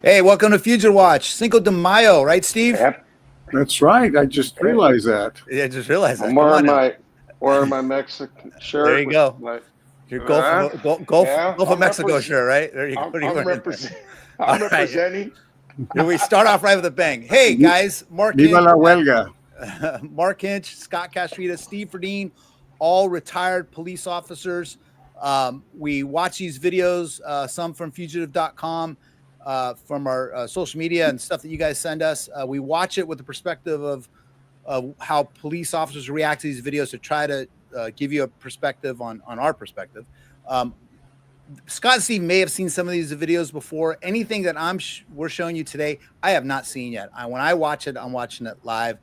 Hey, welcome to Future Watch. Cinco de Mayo, right, Steve? Yep. That's right. I just realized that. Yeah, I just realized that. I'm Come on now. wearing my Mexican shirt. There you with go. My, Your Gulf of Mexico shirt, right? There you go. I'm, What are you I'm, wearing? represent, All I'm right. representing. Here we start off right with a bang. Hey, guys. Mark Viva Hinch, la huelga. Mark Hinch, Scott Castrita, Steve Verdeen, all retired police officers. We watch these videos, some from fugitive.com, from our social media and stuff that you guys send us. We watch it with the perspective of how police officers react to these videos to try to give you a perspective on our perspective. Scott and Steve may have seen some of these videos before. Anything that we're showing you today, I have not seen yet. When I watch it, I'm watching it live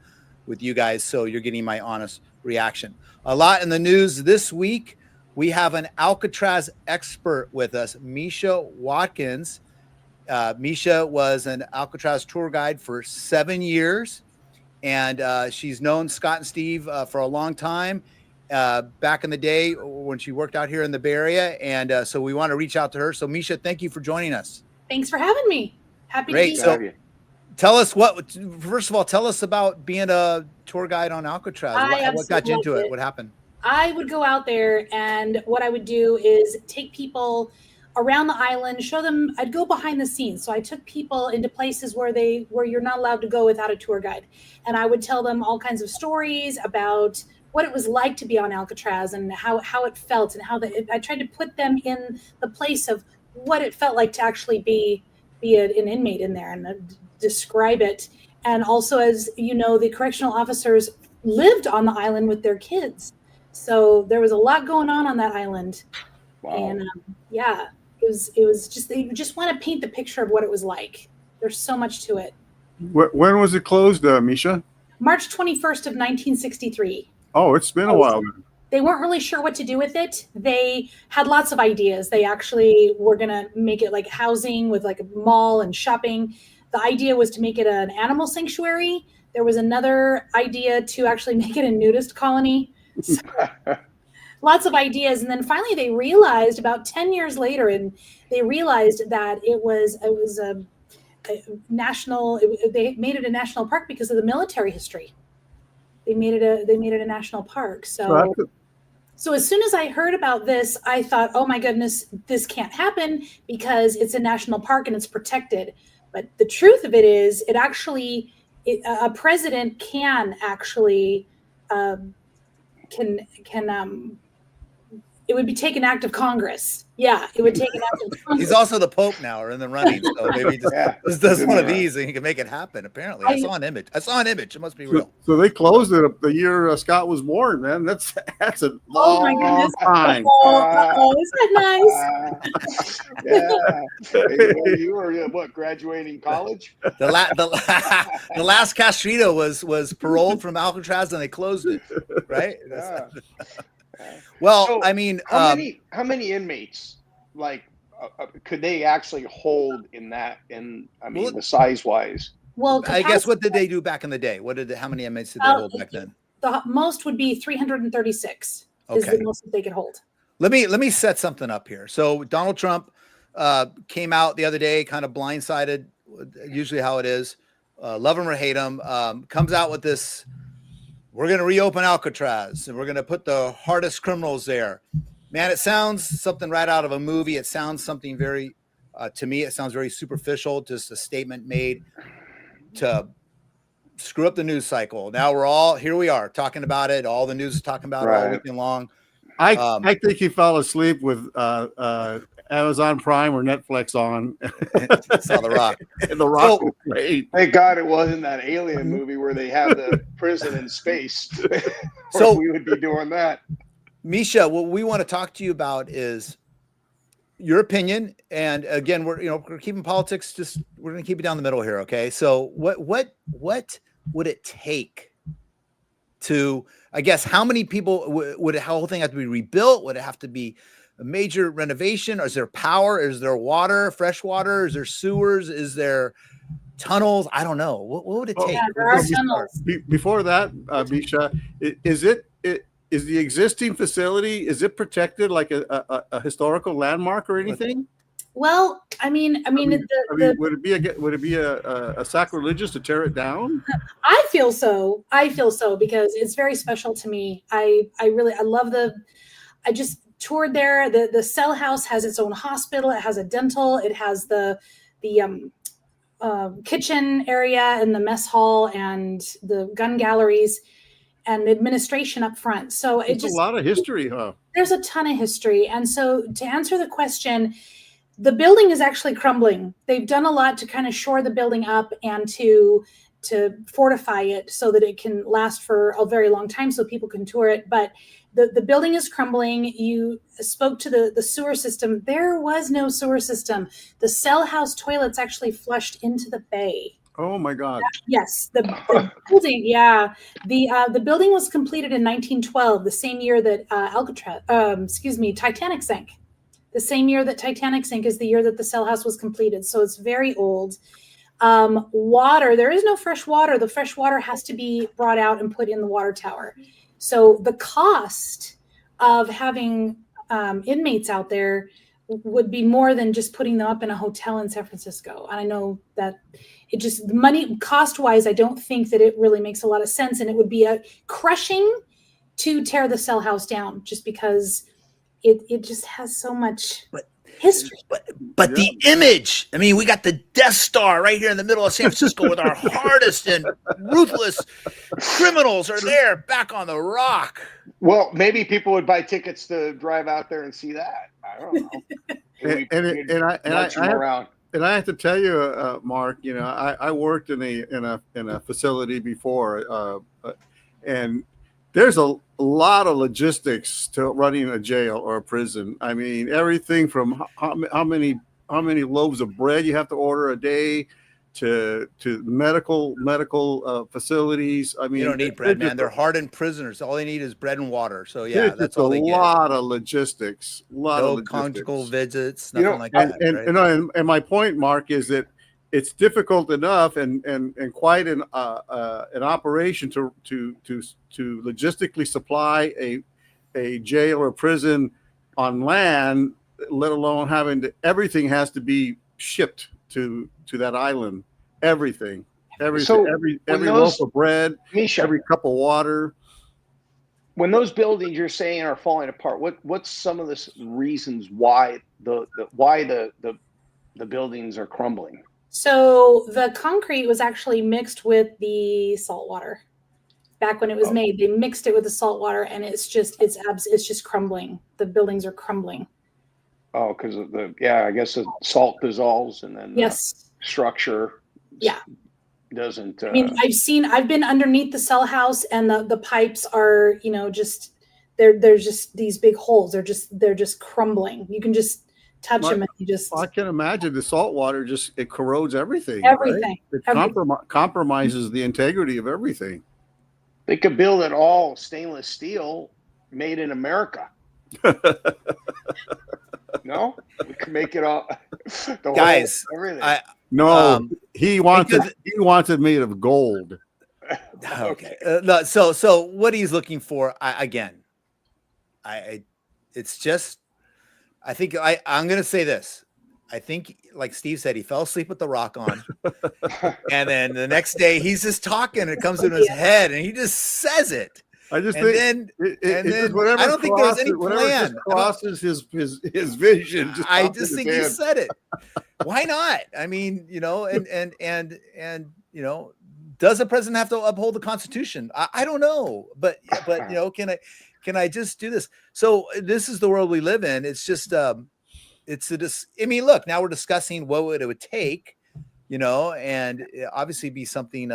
with you guys, so you're getting my honest reaction. A lot in the news this week. We have an Alcatraz expert with us, Misha Watkins. Misha was an Alcatraz tour guide for 7 years, and she's known Scott and Steve for a long time. Back in the day when she worked out here in the Bay Area. And so we want to reach out to her. So Misha, thank you for joining us. Thanks for having me. Happy Great. to be So here. tell us first of all, tell us about being a tour guide on Alcatraz. What got you into it? What happened? I would go out there, and what I would do is take people around the island, show them. I'd go behind the scenes. So I took people into places where you're not allowed to go without a tour guide. And I would tell them all kinds of stories about what it was like to be on Alcatraz and how it felt, and I tried to put them in the place of what it felt like to actually be an inmate in there, and describe it. And also, as you know, the correctional officers lived on the island with their kids. So there was a lot going on that island. Wow. And yeah, it was just, you just want to paint the picture of what it was like. There's so much to it. When was it closed, Misha? March 21st of 1963. Oh, it's been a while. They weren't really sure what to do with it. They had lots of ideas. They actually were going to make it like housing with like a mall and shopping. The idea was to make it an animal sanctuary. There was another idea to actually make it a nudist colony. So, lots of ideas. And then finally they realized about 10 years later, and they realized that it was a national, they made it a national park because of the military history. They made it a national park. So as soon as I heard about this, I thought, oh my goodness, this can't happen because it's a national park and it's protected. But the truth of it is, a president can actually it would take an act of Congress. Yeah, it would take an act of Congress. He's also the Pope now, or in the running. So maybe he just does one of these and he can make it happen. Apparently, I saw an image. It must be real. So they closed it the year Scott was born, man. That's a long time. Oh, is that nice? Yeah. You were what, graduating college? The last Castrito was paroled from Alcatraz and they closed it. Right. Yeah. Well, So, I mean, how many inmates could they actually hold the size wise? Well, I guess what did they do back in the day? How many inmates did they hold back then? The most would be 336. Is the most that they could hold. Let me set something up here. So Donald Trump came out the other day, kind of blindsided, usually how it is. Love him or hate him, comes out with this. We're going to reopen Alcatraz and we're going to put the hardest criminals there. Man, it sounds something right out of a movie. It sounds something very, to me, it sounds very superficial. Just a statement made to screw up the news cycle. Now here we are talking about it. All the news is talking about it all weekend long. I think he fell asleep with Amazon Prime or Netflix on. Saw The Rock. The Rock was great. Thank God it wasn't that Alien movie where they have the prison in space. So we would be doing that. Misha, what we want to talk to you about is your opinion. And again, we're keeping politics, we're going to keep it down the middle here. Okay. So what would it take to, I guess, how many people would the whole thing have to be rebuilt? Would it have to be a major renovation? Or is there power? Is there water, fresh water? Is there sewers? Is there tunnels? I don't know. What would it take? Yeah, there are tunnels. Before that, Misha, is the existing facility, is it protected like a historical landmark or anything? Well, I mean, would it be a sacrilegious to tear it down? I feel so. I feel so because it's very special to me. I love I just toured there. The cell house has its own hospital. It has a dental. It has the kitchen area and the mess hall and the gun galleries and the administration up front. So It's a lot of history, huh? There's a ton of history. And so to answer the question, the building is actually crumbling. They've done a lot to kind of shore the building up and to fortify it so that it can last for a very long time so people can tour it. But the building is crumbling. You spoke to the sewer system. There was no sewer system. The cell house toilets actually flushed into the bay. Oh my God. Yes, the building. Yeah, the building was completed in 1912, the same year that Alcatraz, Titanic sank. The same year that Titanic sank is the year that the cell house was completed. So it's very old. Water, there is no fresh water. The fresh water has to be brought out and put in the water tower. So the cost of having inmates out there would be more than just putting them up in a hotel in San Francisco. And I know that it just, money cost wise, I don't think that it really makes a lot of sense. And it would be a crushing to tear the cell house down just because it just has so much history. But the image, I mean, we got the Death Star right here in the middle of San Francisco with our hardest and ruthless criminals are there back on the rock. Well, maybe people would buy tickets to drive out there and see that. I don't know. And I have to tell you, Mark, you know, I worked in a facility before, and there's a lot of logistics to running a jail or a prison. I mean, everything from how many loaves of bread you have to order a day to medical facilities. I mean, you don't need bread, man. They're hardened prisoners. All they need is bread and water. So yeah, that's all they get. A lot of logistics. No conjugal visits, nothing like that. And my point, Mark, is that it's difficult enough and quite an operation to logistically supply a jail or prison on land, let alone everything has to be shipped to that island. Everything, every loaf of bread, Misha, every cup of water. When those buildings you're saying are falling apart, what's some of the reasons why the buildings are crumbling? So the concrete was actually mixed with the salt water. Back when it was made, they mixed it with the salt water, and it's just crumbling. The buildings are crumbling. Oh, because of I guess the salt dissolves and then yes, structure doesn't. I mean, I've been underneath the cell house, and the pipes are, you know, just there's just these big holes. They're just crumbling. You can just touch them and you just. I can imagine the salt water it corrodes everything. Everything. Right? It compromises the integrity of everything. They could build it all stainless steel, made in America. No, we can make it all. Guys, everything. He wanted made of gold. Okay. So what he's looking for, it's just. I think I'm going to say this. I think, like Steve said, he fell asleep with the rock on. And then the next day he's just talking. It comes in his head and he just says it. I just think, I don't think there was any plan. Crosses his vision. I just think he said it. Why not? I mean, you know, and you know, does the president have to uphold the Constitution? I don't know, but you know, can I just do this? So this is the world we live in. It's just, I mean, look, now we're discussing what it would take, you know, and obviously be something,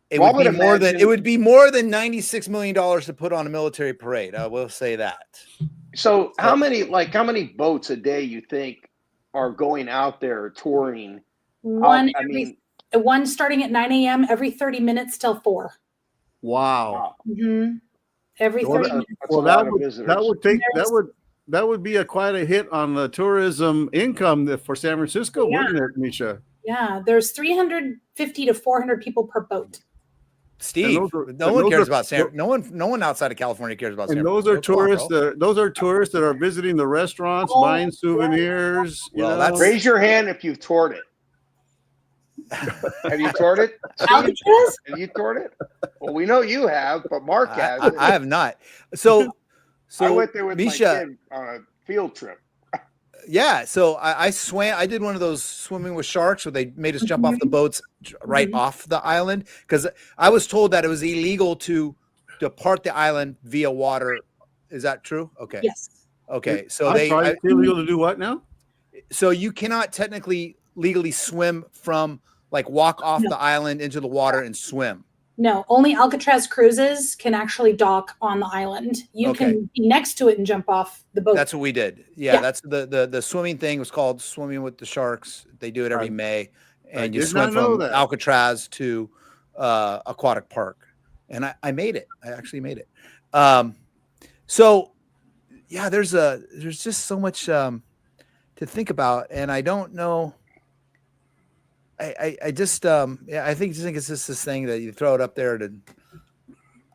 it would be more than $96 million to put on a military parade. I will say that. So how many boats a day you think are going out there touring? One starting at 9 a.m. every 30 minutes till 4. Wow. Mm-hmm. Every 30 minutes. Well, that would be quite a hit on the tourism income for San Francisco, wouldn't it, Misha? Yeah, there's 350 to 400 people per boat. Steve, those are- no and one those cares are- about San. No one outside of California cares about San. And those are Francisco. Come on, tourists. bro. Those are tourists that are visiting the restaurants, Oh, buying souvenirs. Well, you know, that's- Raise your hand if you've toured it. Have you toured it? Steve? Alcatraz? Have you toured it? Well, we know you have, but Mark has. I have not. So I went there with Misha, my kid on a field trip. yeah. So I swam. I did one of those swimming with sharks where they made us jump off the boats right off the island, because I was told that it was illegal to depart the island via water. Is that true? Okay. Yes. Okay. So I'm sorry, it's illegal to do what now? so you cannot technically legally swim from, like, walk off No. the island into the water and swim. No, only Alcatraz cruises can actually dock on the island. You Okay. can be next to it and jump off the boat. That's what we did. Yeah, Yeah. that's the swimming thing was called Swimming with the Sharks. They do it every May, and you did swim not know from that. Alcatraz to Aquatic Park, and I made it. I actually made it. So yeah, there's just so much to think about, and I don't know. I just I think it's just this thing that you throw it up there to.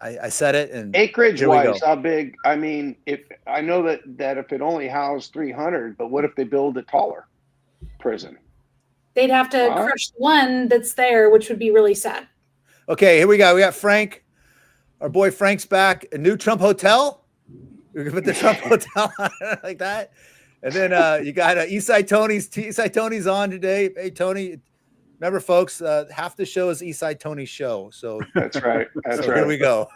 I said it, and Acreage here we go. wise, how big? I mean, if I know that if it only housed 300, but what if they build a taller prison? They'd have to Huh? crush the one that's there, which would be really sad. Okay, here we go. We got Frank. Our boy Frank's back. A new Trump hotel. We can put the Trump hotel on it like that. And then you got Eastside Tony's. Eastside Tony's on today. Hey, Tony. Remember, folks, half the show is Eastside Tony's show. So That's right. That's so right. here we go.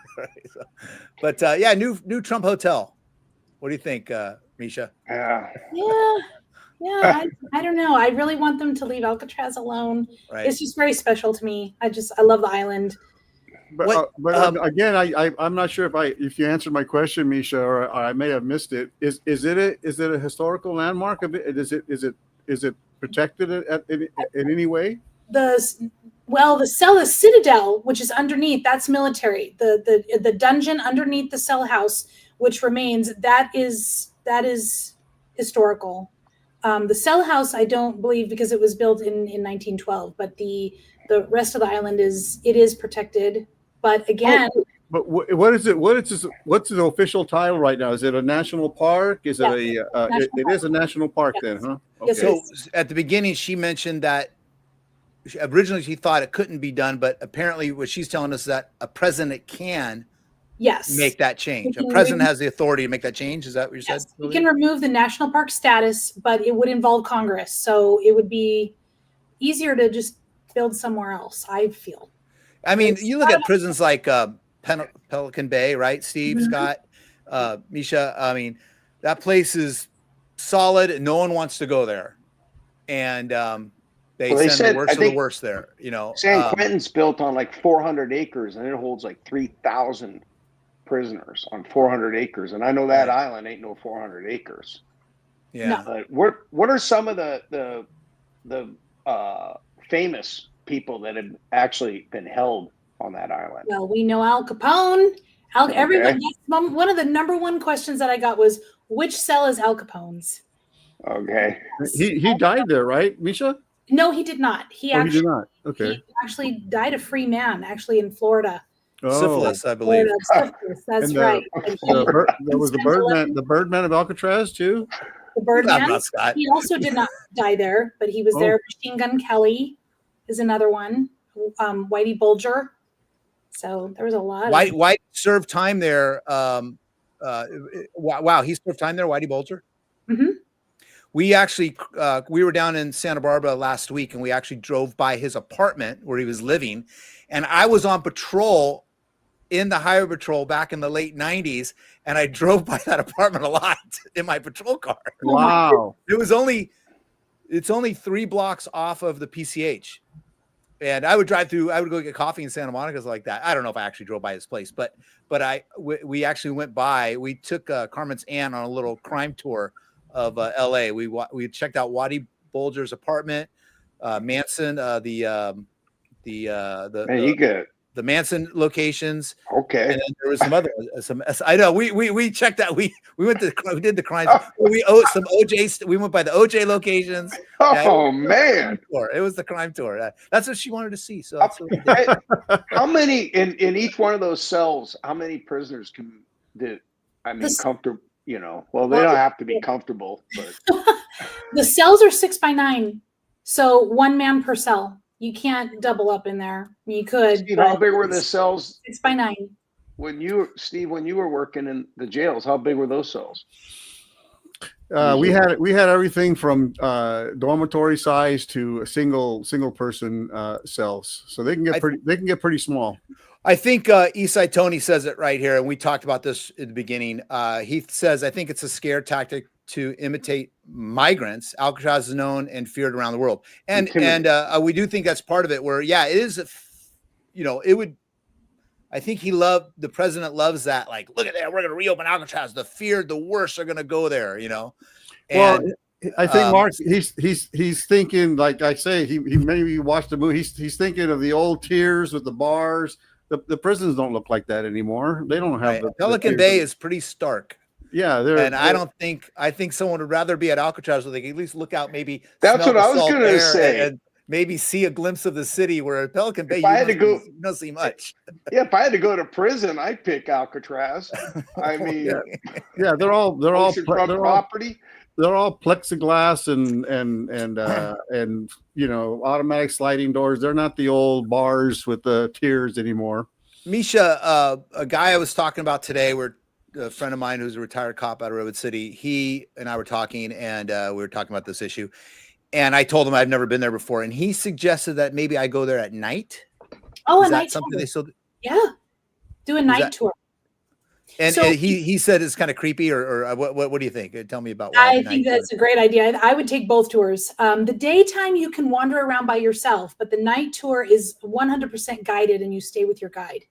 But yeah, new Trump hotel. What do you think, Misha? Yeah. Yeah, I don't know. I really want them to leave Alcatraz alone. Right. It's just very special to me. I love the island. But, What, again, I'm not sure if you answered my question, Misha, or I may have missed it. Is it a historical landmark? Is it protected in any way? The citadel, which is underneath, that's military. The dungeon underneath the cell house, which remains, that is historical. The cell house, I don't believe, because it was built in 1912. But the rest of the island is protected. But again, But what is it? What's the official title right now? Is it a national park? Is it it is a national park then, huh? Yes, So at the beginning, she mentioned that originally she thought it couldn't be done, but apparently what she's telling us is that a president can yes, make that change. We A can president has the authority to make that change. Is that what you yes, said? we can remove the national park status, but it would involve Congress, so it would be easier to just build somewhere else, I feel. I mean, It's you look not at prisons like Pelican Bay, right? Steve, Mhm. Scott, Misha. I mean, that place is solid and no one wants to go there. And they Well, they send said- the worst I of the think worst there, you know. San Quentin's built on like 400 acres, and it holds like 3,000 prisoners on 400 acres. And I know that Right. island ain't no 400 acres. Yeah. But what are some of the famous people that have actually been held on that island? Well, we know Al Capone. Everyone. Okay. That's one of the number one questions that I got was, which cell is Al Capone's? Okay. He died there, right, Misha? No, he did not. He Oh, he actually did not. Okay. he actually died a free man, actually in Florida. Syphilis, I believe. Florida, syphilis, that's And right. there was the Birdman of Alcatraz too. The Birdman. Not Scott. He also did not die there, but he was there. Machine Gun Kelly is another one. Whitey Bulger. So there was a lot. White served time there. Wow, he served time there, Whitey Bulger. Mhm. We actually we were down in Santa Barbara last week, and we actually drove by his apartment where he was living. And I was on patrol in the highway patrol back in the late 90s, and I drove by that apartment a lot in my patrol car. Wow. It's only 3 blocks off of the PCH. And I would drive through, I would go get coffee in Santa Monica like that. I don't know if I actually drove by his place, but we actually went by. We took Carmen's aunt on a little crime tour of LA. We checked out Whitey Bulger's apartment, Manson, Man, you could the Manson locations. Okay. And then there was some other, I know we checked that. We went to, we did the crimes. Oh. We owed some OJ. We went by the OJ locations. Oh, man. It was the crime tour. That's what she wanted to see. So that's what we did. How many in each one of those cells, how many prisoners comfortable, you know, well, they don't have to be comfortable, but the cells are 6 by 9. So 1 man per cell. You can't double up in there. You could. Steve, how big were the cells? 6 by 9. When you were working in the jails, how big were those cells? We had everything from dormitory size to single person cells, so they can get pretty small. I think Eastside Tony says it right here, and we talked about this at the beginning. He says, I think it's a scare tactic to imitate migrants. Alcatraz is known and feared around the world, and we do think that's part of it. Where it is, it would. I think the president loves that. Like, look at that, we're going to reopen Alcatraz. The feared, the worst are going to go there. And, well, I think Mark, he's thinking, like I say, he maybe watched the movie. He's thinking of the old tiers with the bars. The prisons don't look like that anymore. They don't have Pelican Bay is pretty stark. Yeah, I think someone would rather be at Alcatraz where they can at least look out, maybe. That's what I was going to say. And maybe see a glimpse of the city, where at Pelican Bay, you don't see much. Yeah, if I had to go to prison, I'd pick Alcatraz. I mean, they're all property. They're all plexiglass and automatic sliding doors. They're not the old bars with the tiers anymore. Misha, a guy I was talking about today, where a friend of mine who's a retired cop out of Redwood City, he and I were talking, and we were talking about this issue. And I told him I've never been there before, and he suggested that maybe I go there at night. Oh, is a that night something tour. they still? Yeah, do a night tour. And he said it's kind of creepy, or what do you think? Tell me about. I think that's a great idea. I would take both tours. The daytime you can wander around by yourself, but the night tour is 100% guided, and you stay with your guide.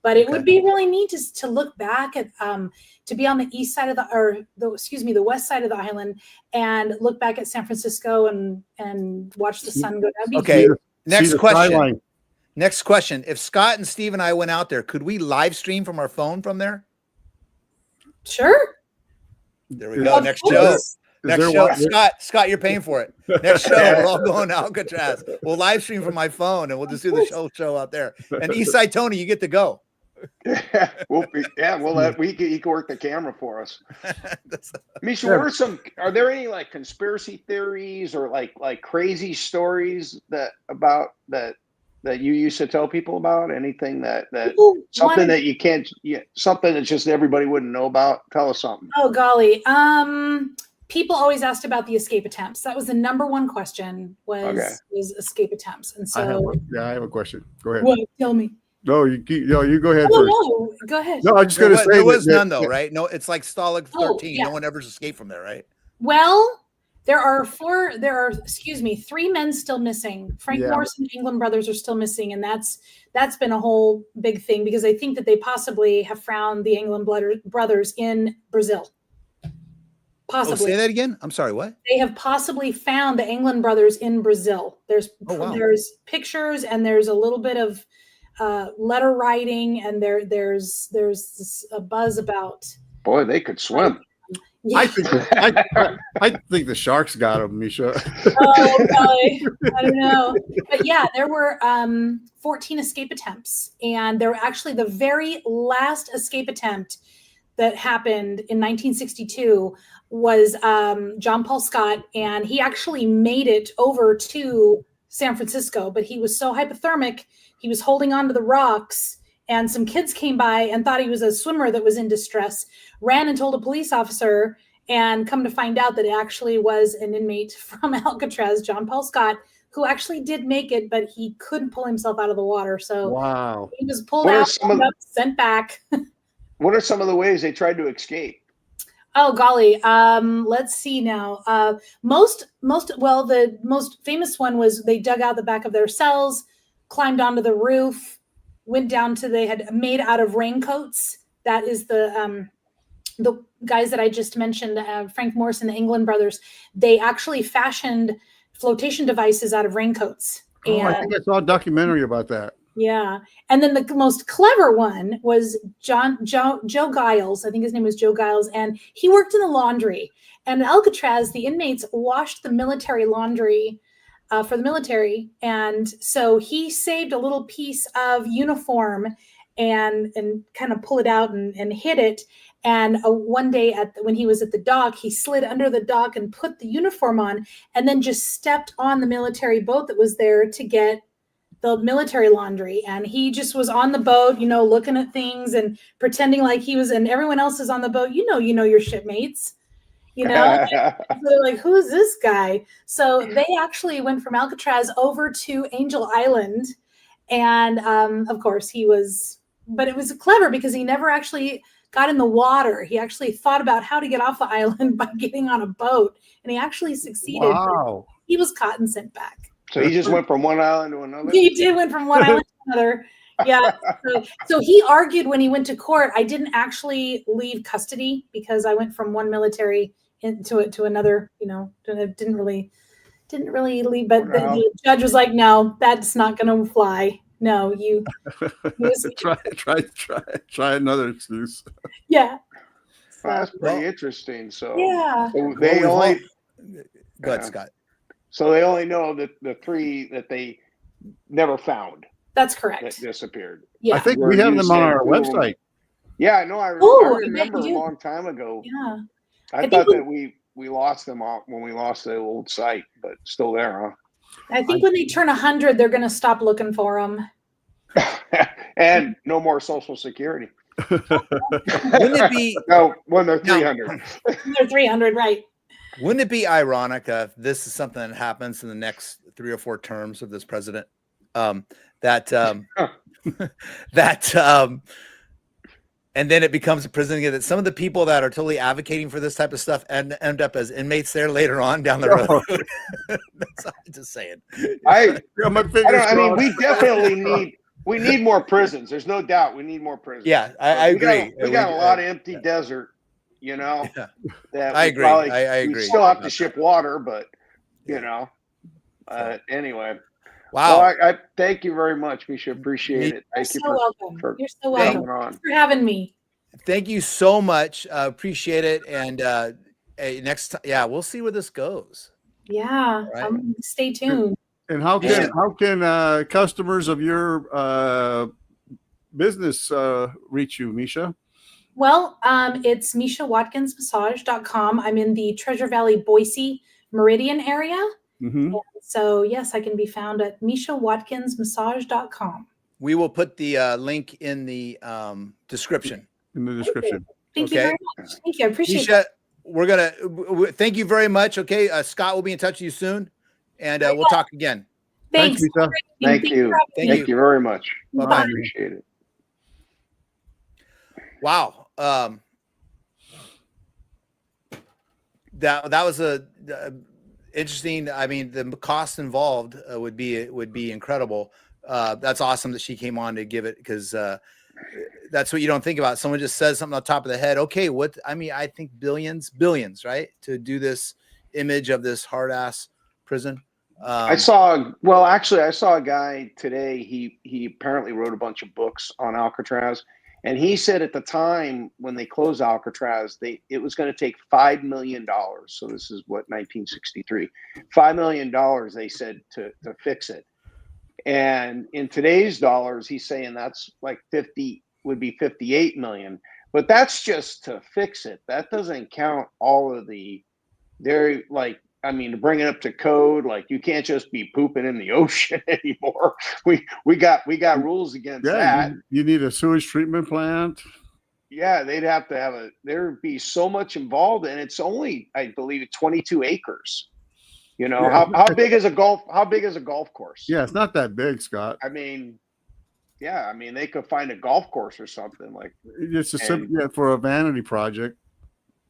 But it would be really neat to look back at to be on the east side of the west side of the island, and look back at San Francisco and watch the sun go down. Okay. Next question. Next question. If Scott and Steve and I went out there, could we live stream from our phone from there? Sure. There we go. Next show. Next show. Scott, you're paying for it. Next show, we're all going to Alcatraz. We'll live stream from my phone, and we'll just do the show out there. And Eastside Tony, you get to go. He can work the camera for us. Misha, are there any like conspiracy theories or like crazy stories that you used to tell people about? Anything something that you can't, something that just everybody wouldn't know about? Tell us something. Oh golly. People always asked about the escape attempts. That was the number one question was escape attempts. And so I have a question. Go ahead. What? Tell me. No, you go ahead first. No, go ahead. No, I'm just going to say there was none though, right? No, it's like Stalag 13. Yeah. No one ever escaped from there, right? Well, there are 3 men still missing. Frank Morris and the England brothers are still missing, and that's been a whole big thing, because I think that they possibly have found the England brothers in Brazil. Possibly. Oh, say that again. I'm sorry. What? They have possibly found the England brothers in Brazil. There's pictures, and there's a little bit of letter writing, and there's a buzz about. Boy, they could swim. Yeah. I think the sharks got them, Misha. Oh, probably. I don't know. But yeah, there were 14 escape attempts, and they were actually the very last escape attempt that happened in 1962 was John Paul Scott, and he actually made it over to San Francisco, but he was so hypothermic, he was holding on to the rocks, and some kids came by and thought he was a swimmer that was in distress, ran and told a police officer, and come to find out that it actually was an inmate from Alcatraz, John Paul Scott, who actually did make it, but he couldn't pull himself out of the water. So wow, he was pulled out, sent back. What are some of the ways they tried to escape? Oh golly, let's see now. The most famous one was they dug out the back of their cells, climbed onto the roof, went down to, they had made out of raincoats. That is the guys that I just mentioned, Frank Morris and the England brothers. They actually fashioned flotation devices out of raincoats. I think I saw a documentary about that. Yeah. And then the most clever one was Joe Giles. I think his name was Joe Giles. And he worked in the laundry. And in Alcatraz, the inmates washed the military laundry for the military. And so he saved a little piece of uniform and kind of pull it out and hid it. And one day when he was at the dock, he slid under the dock and put the uniform on and then just stepped on the military boat that was there to get the military laundry. And he just was on the boat, looking at things and pretending like he was, and everyone else is on the boat. You know your shipmates, they're like, who is this guy? So they actually went from Alcatraz over to Angel Island. And of course but it was clever because he never actually got in the water. He actually thought about how to get off the island by getting on a boat. And he actually succeeded. Wow. He was caught and sent back. So he just went from one island to another? He did went from one island to another. Yeah. So he argued when he went to court, I didn't actually leave custody because I went from one military to another, didn't really leave. But the judge was like, no, that's not going to fly. No, you try another excuse. Yeah. Well, that's pretty interesting. So yeah. So they only go ahead, Scott. So they only know that the 3 that they never found. That's correct. That disappeared. Yeah. I think we have them on our website. Yeah, no, I remember a long time ago. Yeah. I thought that we lost them off when we lost the old site, but still there, huh? I think when they turn 100, they're going to stop looking for them. And no more Social Security. Wouldn't it be no when they're 300? They're 300, right? Wouldn't it be ironic if this is something that happens in the next 3 or 4 terms of this president? And then it becomes a prison again. That some of the people that are totally advocating for this type of stuff end up as inmates there later on down the road. That's all I'm just saying. I mean, we definitely need more prisons. There's no doubt we need more prisons. Yeah, I agree. We got a lot of empty desert, that I agree. I agree. We still have to ship water, but anyway. Wow. Well, I thank you very much, Misha. Appreciate it. You're so welcome. You're so welcome. Thanks for having me. Thank you so much. Appreciate it. And next time, we'll see where this goes. Yeah, right. Stay tuned. And how can customers of your business reach you, Misha? Well, it's MishaWatkinsMassage.com. I'm in the Treasure Valley, Boise, Meridian area. Mm-hmm. So yes, I can be found at MishaWatkinsMassage.com. We will put the link in the description. Thank you very much. Thank you. I appreciate Misha, it. We're gonna thank you very much. Okay, Scott will be in touch with you soon, and we'll talk again. Thanks. Thank you. Thank you very much. Bye-bye. I appreciate it. Wow. That was a interesting. I mean, the cost involved would be incredible. That's awesome that she came on to give it, because that's what you don't think about. Someone just says something on top of the head. Okay, I think billions, right, to do this image of this hard ass prison. I saw a guy today. He apparently wrote a bunch of books on Alcatraz. And he said at the time when they closed Alcatraz, it was going to take $5 million. So this is 1963, $5 million, they said, to fix it. And in today's dollars, he's saying that's like 50 would be 58 million. But that's just to fix it. That doesn't count all of the to bring it up to code. Like, you can't just be pooping in the ocean anymore. We got rules against that. You need a sewage treatment plant. Yeah, they'd have to there'd be so much involved, and it's only, I believe, 22 acres. How big is a golf course? Yeah, it's not that big, Scott. They could find a golf course or something like. It's for a vanity project.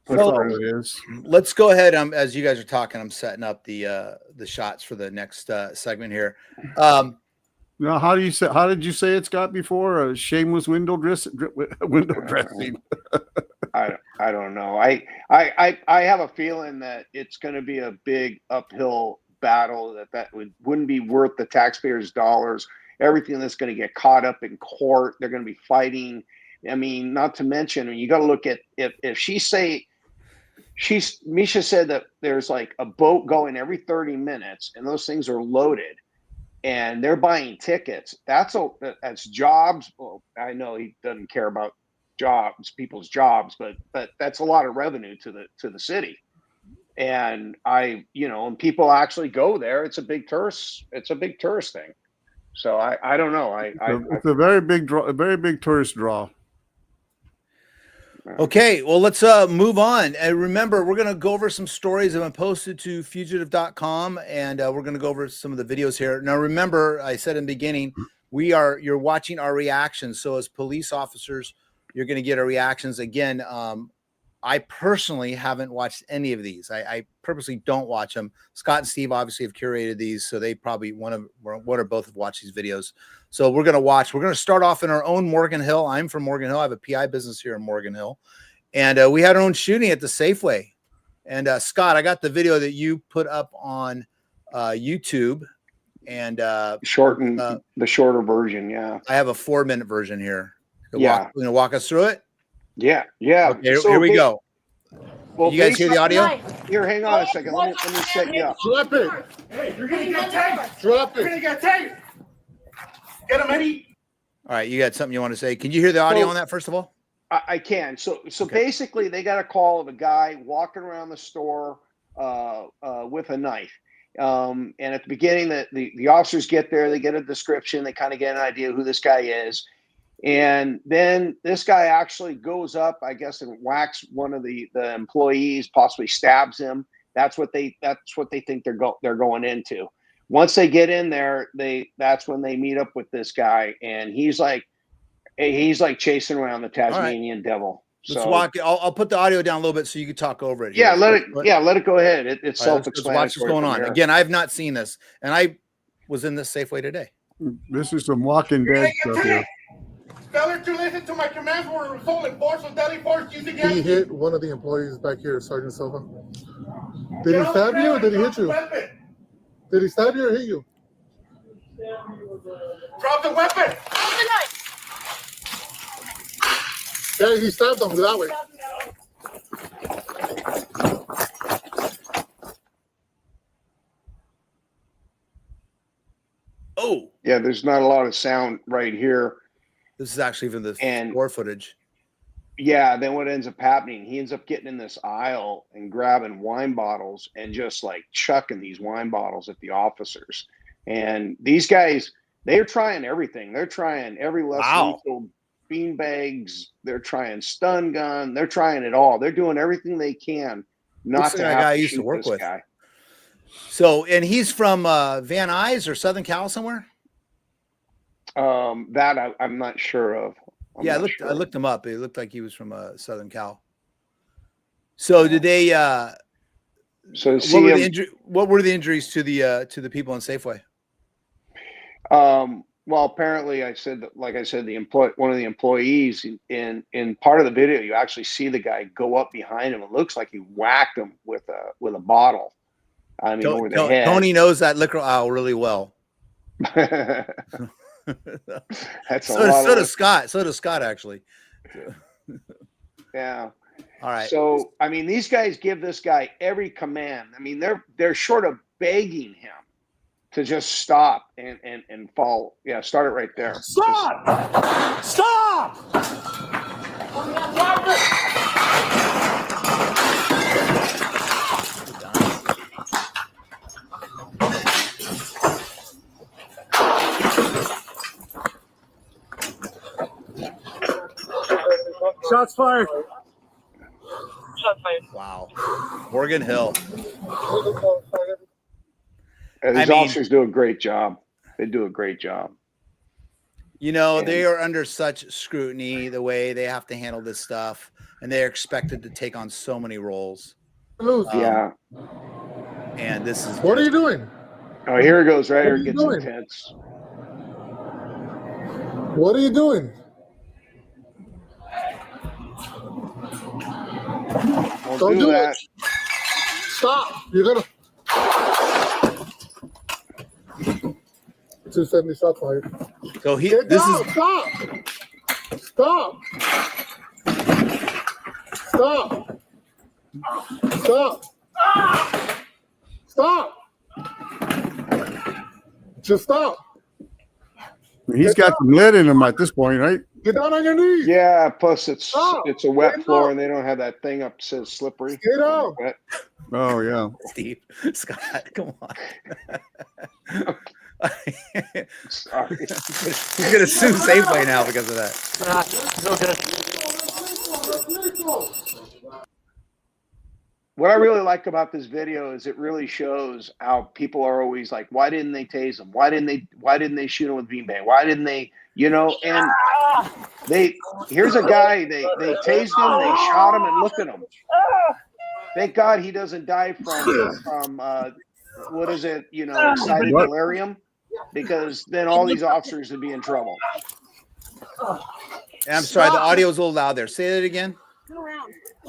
That's all it is. Let's go ahead. As you guys are talking, I'm setting up the shots for the next segment here. Now, how did you say it, Scott, before? A shameless window dressing. I don't know. I have a feeling that it's going to be a big uphill battle. That wouldn't be worth the taxpayers' dollars. everything that's going to get caught up in court. They're going to be fighting. I mean, not to mention, you got to look at if Misha said that there's like a boat going every 30 minutes and those things are loaded and they're buying tickets. That's jobs. Well, I know he doesn't care about people's jobs, but that's a lot of revenue to the city. And and people actually go there. It's a big tourist thing. So I don't know. It's a very big draw, a very big tourist draw. Okay, well, let's move on. And remember, we're going to go over some stories that have been posted to fugitive.com, and we're going to go over some of the videos here. Now, remember, I said in the beginning, you're watching our reactions. So as police officers, you're going to get our reactions. Again, I personally haven't watched any of these. I purposely don't watch them. Scott and Steve obviously have curated these, so they probably one or both have watched these videos. So we're going to watch. We're going to start off in our own Morgan Hill. I'm from Morgan Hill. I have a PI business here in Morgan Hill. And we had our own shooting at the Safeway. And Scott, I got the video that you put up on YouTube. And the shorter version, yeah. I have a 4-minute version here. Yeah. You know, walk us through it? Yeah. Okay, so here we go. Well, you guys hear the audio? Here, hang on a second. Let me set you up. Drop it. Hey, you're gonna get tagged. Drop You're it. gonna get tagged. Get him, Eddie. All right, you got something you want to say? Can you hear the audio on that first of all? I can. So basically, they got a call of a guy walking around the store with a knife. And at the beginning, the officers get there, they get a description, they kind of get an idea who this guy is. And then this guy actually goes up, I guess, and whacks one of the employees, possibly stabs him. That's what they think they're going into. Once they get in there, that's when they meet up with this guy, and he's like chasing around the Tasmanian devil. Let's walk. I'll put the audio down a little bit so you can talk over it. Yeah, let it go ahead. It's self-explanatory. Let's watch what's going on. Again, I've not seen this, and I was in this Safeway today. This is some Walking Dead stuff here. Failure to listen to my commands will result in force or deadly force using He hit one of the employees back here, Sergeant Silva. Did he stab you or did he hit you? Did he stab you or hit you? Drop the weapon. Yeah, he stabbed him that way. Oh, yeah. There's not a lot of sound right here. This is actually from the floor footage. Yeah, then what ends up happening, he ends up getting in this aisle and grabbing wine bottles and just like chucking these wine bottles at the officers. And these guys, they're trying everything. They're trying every less lethal bean bags. They're trying stun gun. They're trying it all. They're doing everything they can not to have to shoot this guy. So, and he's from Van Nuys or Southern Cal somewhere? That I'm not sure of. I looked him up. It looked like he was from Southern Cal. So did they? What were the injuries to the people in Safeway? Well, apparently, one of the employees in part of the video, you actually see the guy go up behind him. It looks like he whacked him with a bottle. I mean, over the head. Tony knows that liquor aisle really well. So does Scott actually. Yeah. All right. So I mean, these guys give this guy every command. I mean, they're short of begging him to just stop and fall. Yeah, start it right there. Stop! Stop! Shots fired. Wow. Morgan Hill. These officers do a great job. They do a great job. You know, they are under such scrutiny the way they have to handle this stuff, and they're expected to take on so many roles. Yeah. And this is What are you doing? Oh, here it goes. Right here, it gets intense. What are you doing? Don't do that. Stop. You're gonna. 270 shots fired. So Get this down! is Stop! Stop! Stop! Stop! Just stop! He's got some lead in him at this point, right? Get down on your knees! Yeah, plus it's Stop. a wet Get floor down. and they don't have that thing up that says slippery. Get down. Wet. Oh yeah. Steve Scott. Come on. Sorry. He's gonna sue Safeway now because of that. What I really like about this video is it really shows how people are always like, why didn't they tase him? Why didn't they shoot him with beanbag? Why didn't they, and here's a guy, they tased him, they shot him, and look at him. Thank God he doesn't die from what is it, excited delirium, because then all these officers would be in trouble. And I'm sorry, the audio's a little loud there. Say that again.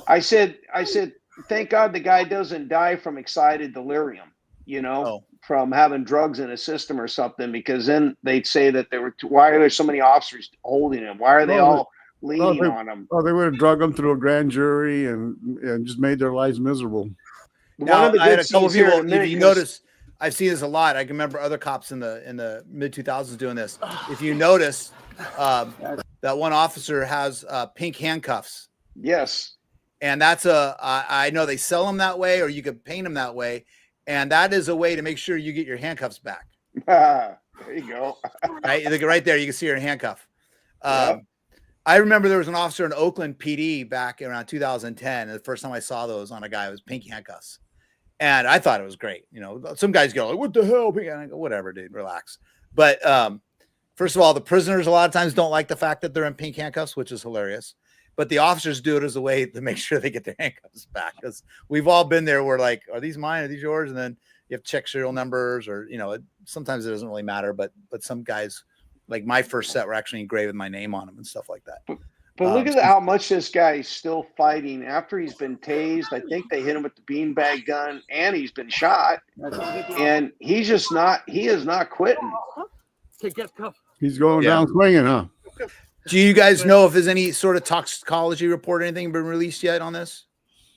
I said, thank God the guy doesn't die from excited delirium, from having drugs in his system or something, because then they'd say that why are there so many officers holding him? Why are they all leaning on him? Oh, they would have drugged him through a grand jury and just made their lives miserable. Now, I had a couple of people, if you notice, I've seen this a lot. I can remember other cops in the mid 2000s doing this. If you notice, that one officer has pink handcuffs. Yes. And that's I know they sell them that way, or you could paint them that way. And that is a way to make sure you get your handcuffs back. There you go. Right there, you can see your handcuff. I remember there was an officer in Oakland PD back around 2010. And the first time I saw those on a guy, it was pink handcuffs. And I thought it was great. Some guys go like, what the hell? And I go, whatever, dude, relax. But first of all, the prisoners a lot of times don't like the fact that they're in pink handcuffs, which is hilarious. But the officers do it as a way to make sure they get their handcuffs back, because we've all been there. We're like, are these mine? Are these yours? And then you have to check serial numbers, or, sometimes it doesn't really matter. But some guys, like my first set, were actually engraved with my name on them and stuff like that. But look at how much this guy is still fighting after he's been tased. I think they hit him with the beanbag gun, and he's been shot. And he is not quitting. He's going down swinging, huh? Do you guys know if there's any sort of toxicology report or anything been released yet on this?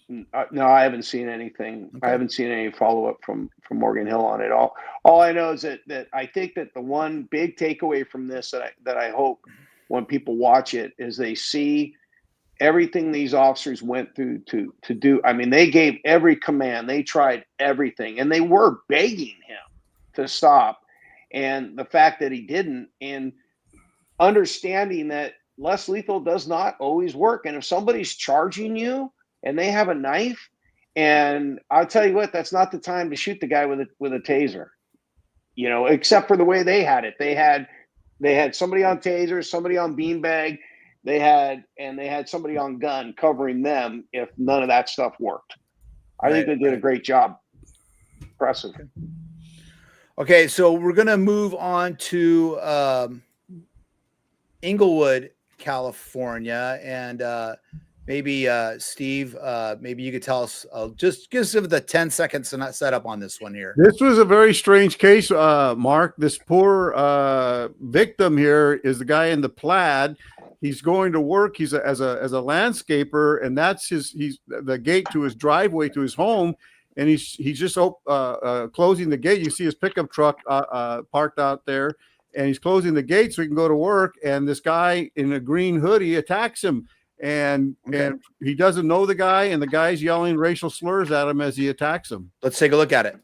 No, I haven't seen anything. Okay. I haven't seen any follow-up from Morgan Hill on it all. All I know is that I think that the one big takeaway from this that I hope when people watch it is they see everything these officers went through to do. I mean, they gave every command. They tried everything, and they were begging him to stop. And the fact that he didn't, and understanding that less lethal does not always work. And if somebody's charging you and they have a knife, and I'll tell you what, that's not the time to shoot the guy with a taser, except for the way they had it. They had somebody on taser, somebody on beanbag, they had somebody on gun covering them if none of that stuff worked. I think they did a great job. Impressive. Okay, so we're gonna move on to Inglewood, California, and maybe Steve, maybe you could tell us, just give us the 10-second setup on this one here. This was a very strange case, Mark. This poor victim here is the guy in the plaid. He's going to work. He's as a landscaper, and that's he's the gate to his driveway to his home, and he's just closing the gate. You see his pickup truck parked out there, and he's closing the gate so he can go to work. And this guy in a green hoodie attacks him, and he doesn't know the guy, and the guy's yelling racial slurs at him as he attacks him. Let's take a look at it.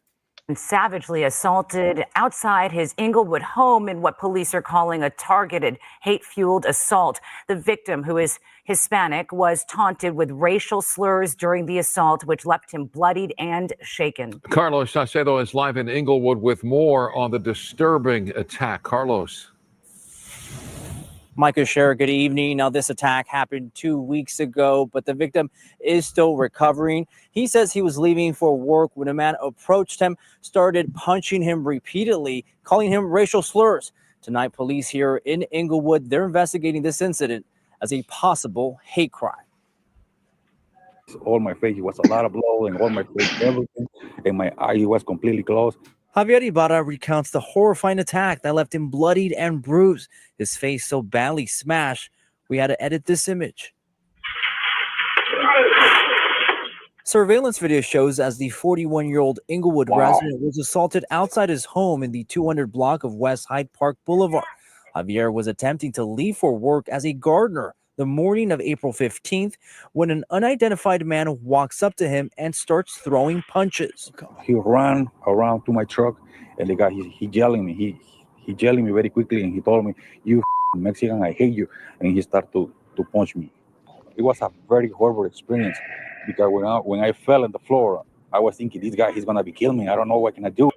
Savagely assaulted outside his Inglewood home in what police are calling a targeted, hate-fueled assault. The victim, who is Hispanic, was taunted with racial slurs during the assault, which left him bloodied and shaken. Carlos Salcedo is live in Inglewood with more on the disturbing attack. Carlos. Michael Scherer, good evening. Now, this attack happened 2 weeks ago, but the victim is still recovering. He says he was leaving for work when a man approached him, started punching him repeatedly, calling him racial slurs. Tonight, police here in Inglewood, they're investigating this incident as a possible hate crime. All my face, it was a lot of blood, and all my face, everything, and my eye was completely closed. Javier Ibarra recounts the horrifying attack that left him bloodied and bruised, his face so badly smashed, we had to edit this image. Surveillance video shows as the 41-year-old Inglewood resident was assaulted outside his home in the 200 block of West Hyde Park Boulevard. Javier was attempting to leave for work as a gardener the morning of April 15th when an unidentified man walks up to him and starts throwing punches. He ran around to my truck, and the guy, he yelling me. He yelling me very quickly, and he told me, "You Mexican, I hate you," and he started to punch me. It was a very horrible experience because when I fell on the floor, I was thinking, this guy, he's gonna be killing me. I don't know what can I do.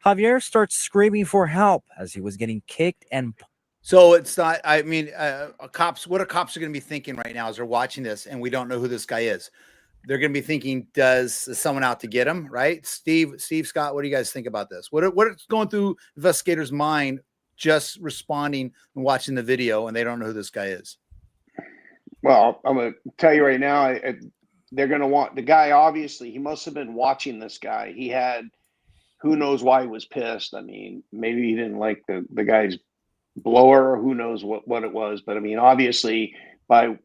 Javier starts screaming for help as he was getting kicked and. So it's not. I mean, cops. What are cops are going to be thinking right now as they're watching this, and we don't know who this guy is? They're going to be thinking, is someone out to get him? Right, Steve, Scott. What do you guys think about this? What's going through investigators' mind just responding and watching the video, and they don't know who this guy is? Well, I'm going to tell you right now, they're going to want the guy. Obviously, he must have been watching this guy. He had, who knows why he was pissed. I mean, maybe he didn't like the guy's blower, or who knows what it was. But I mean, obviously, by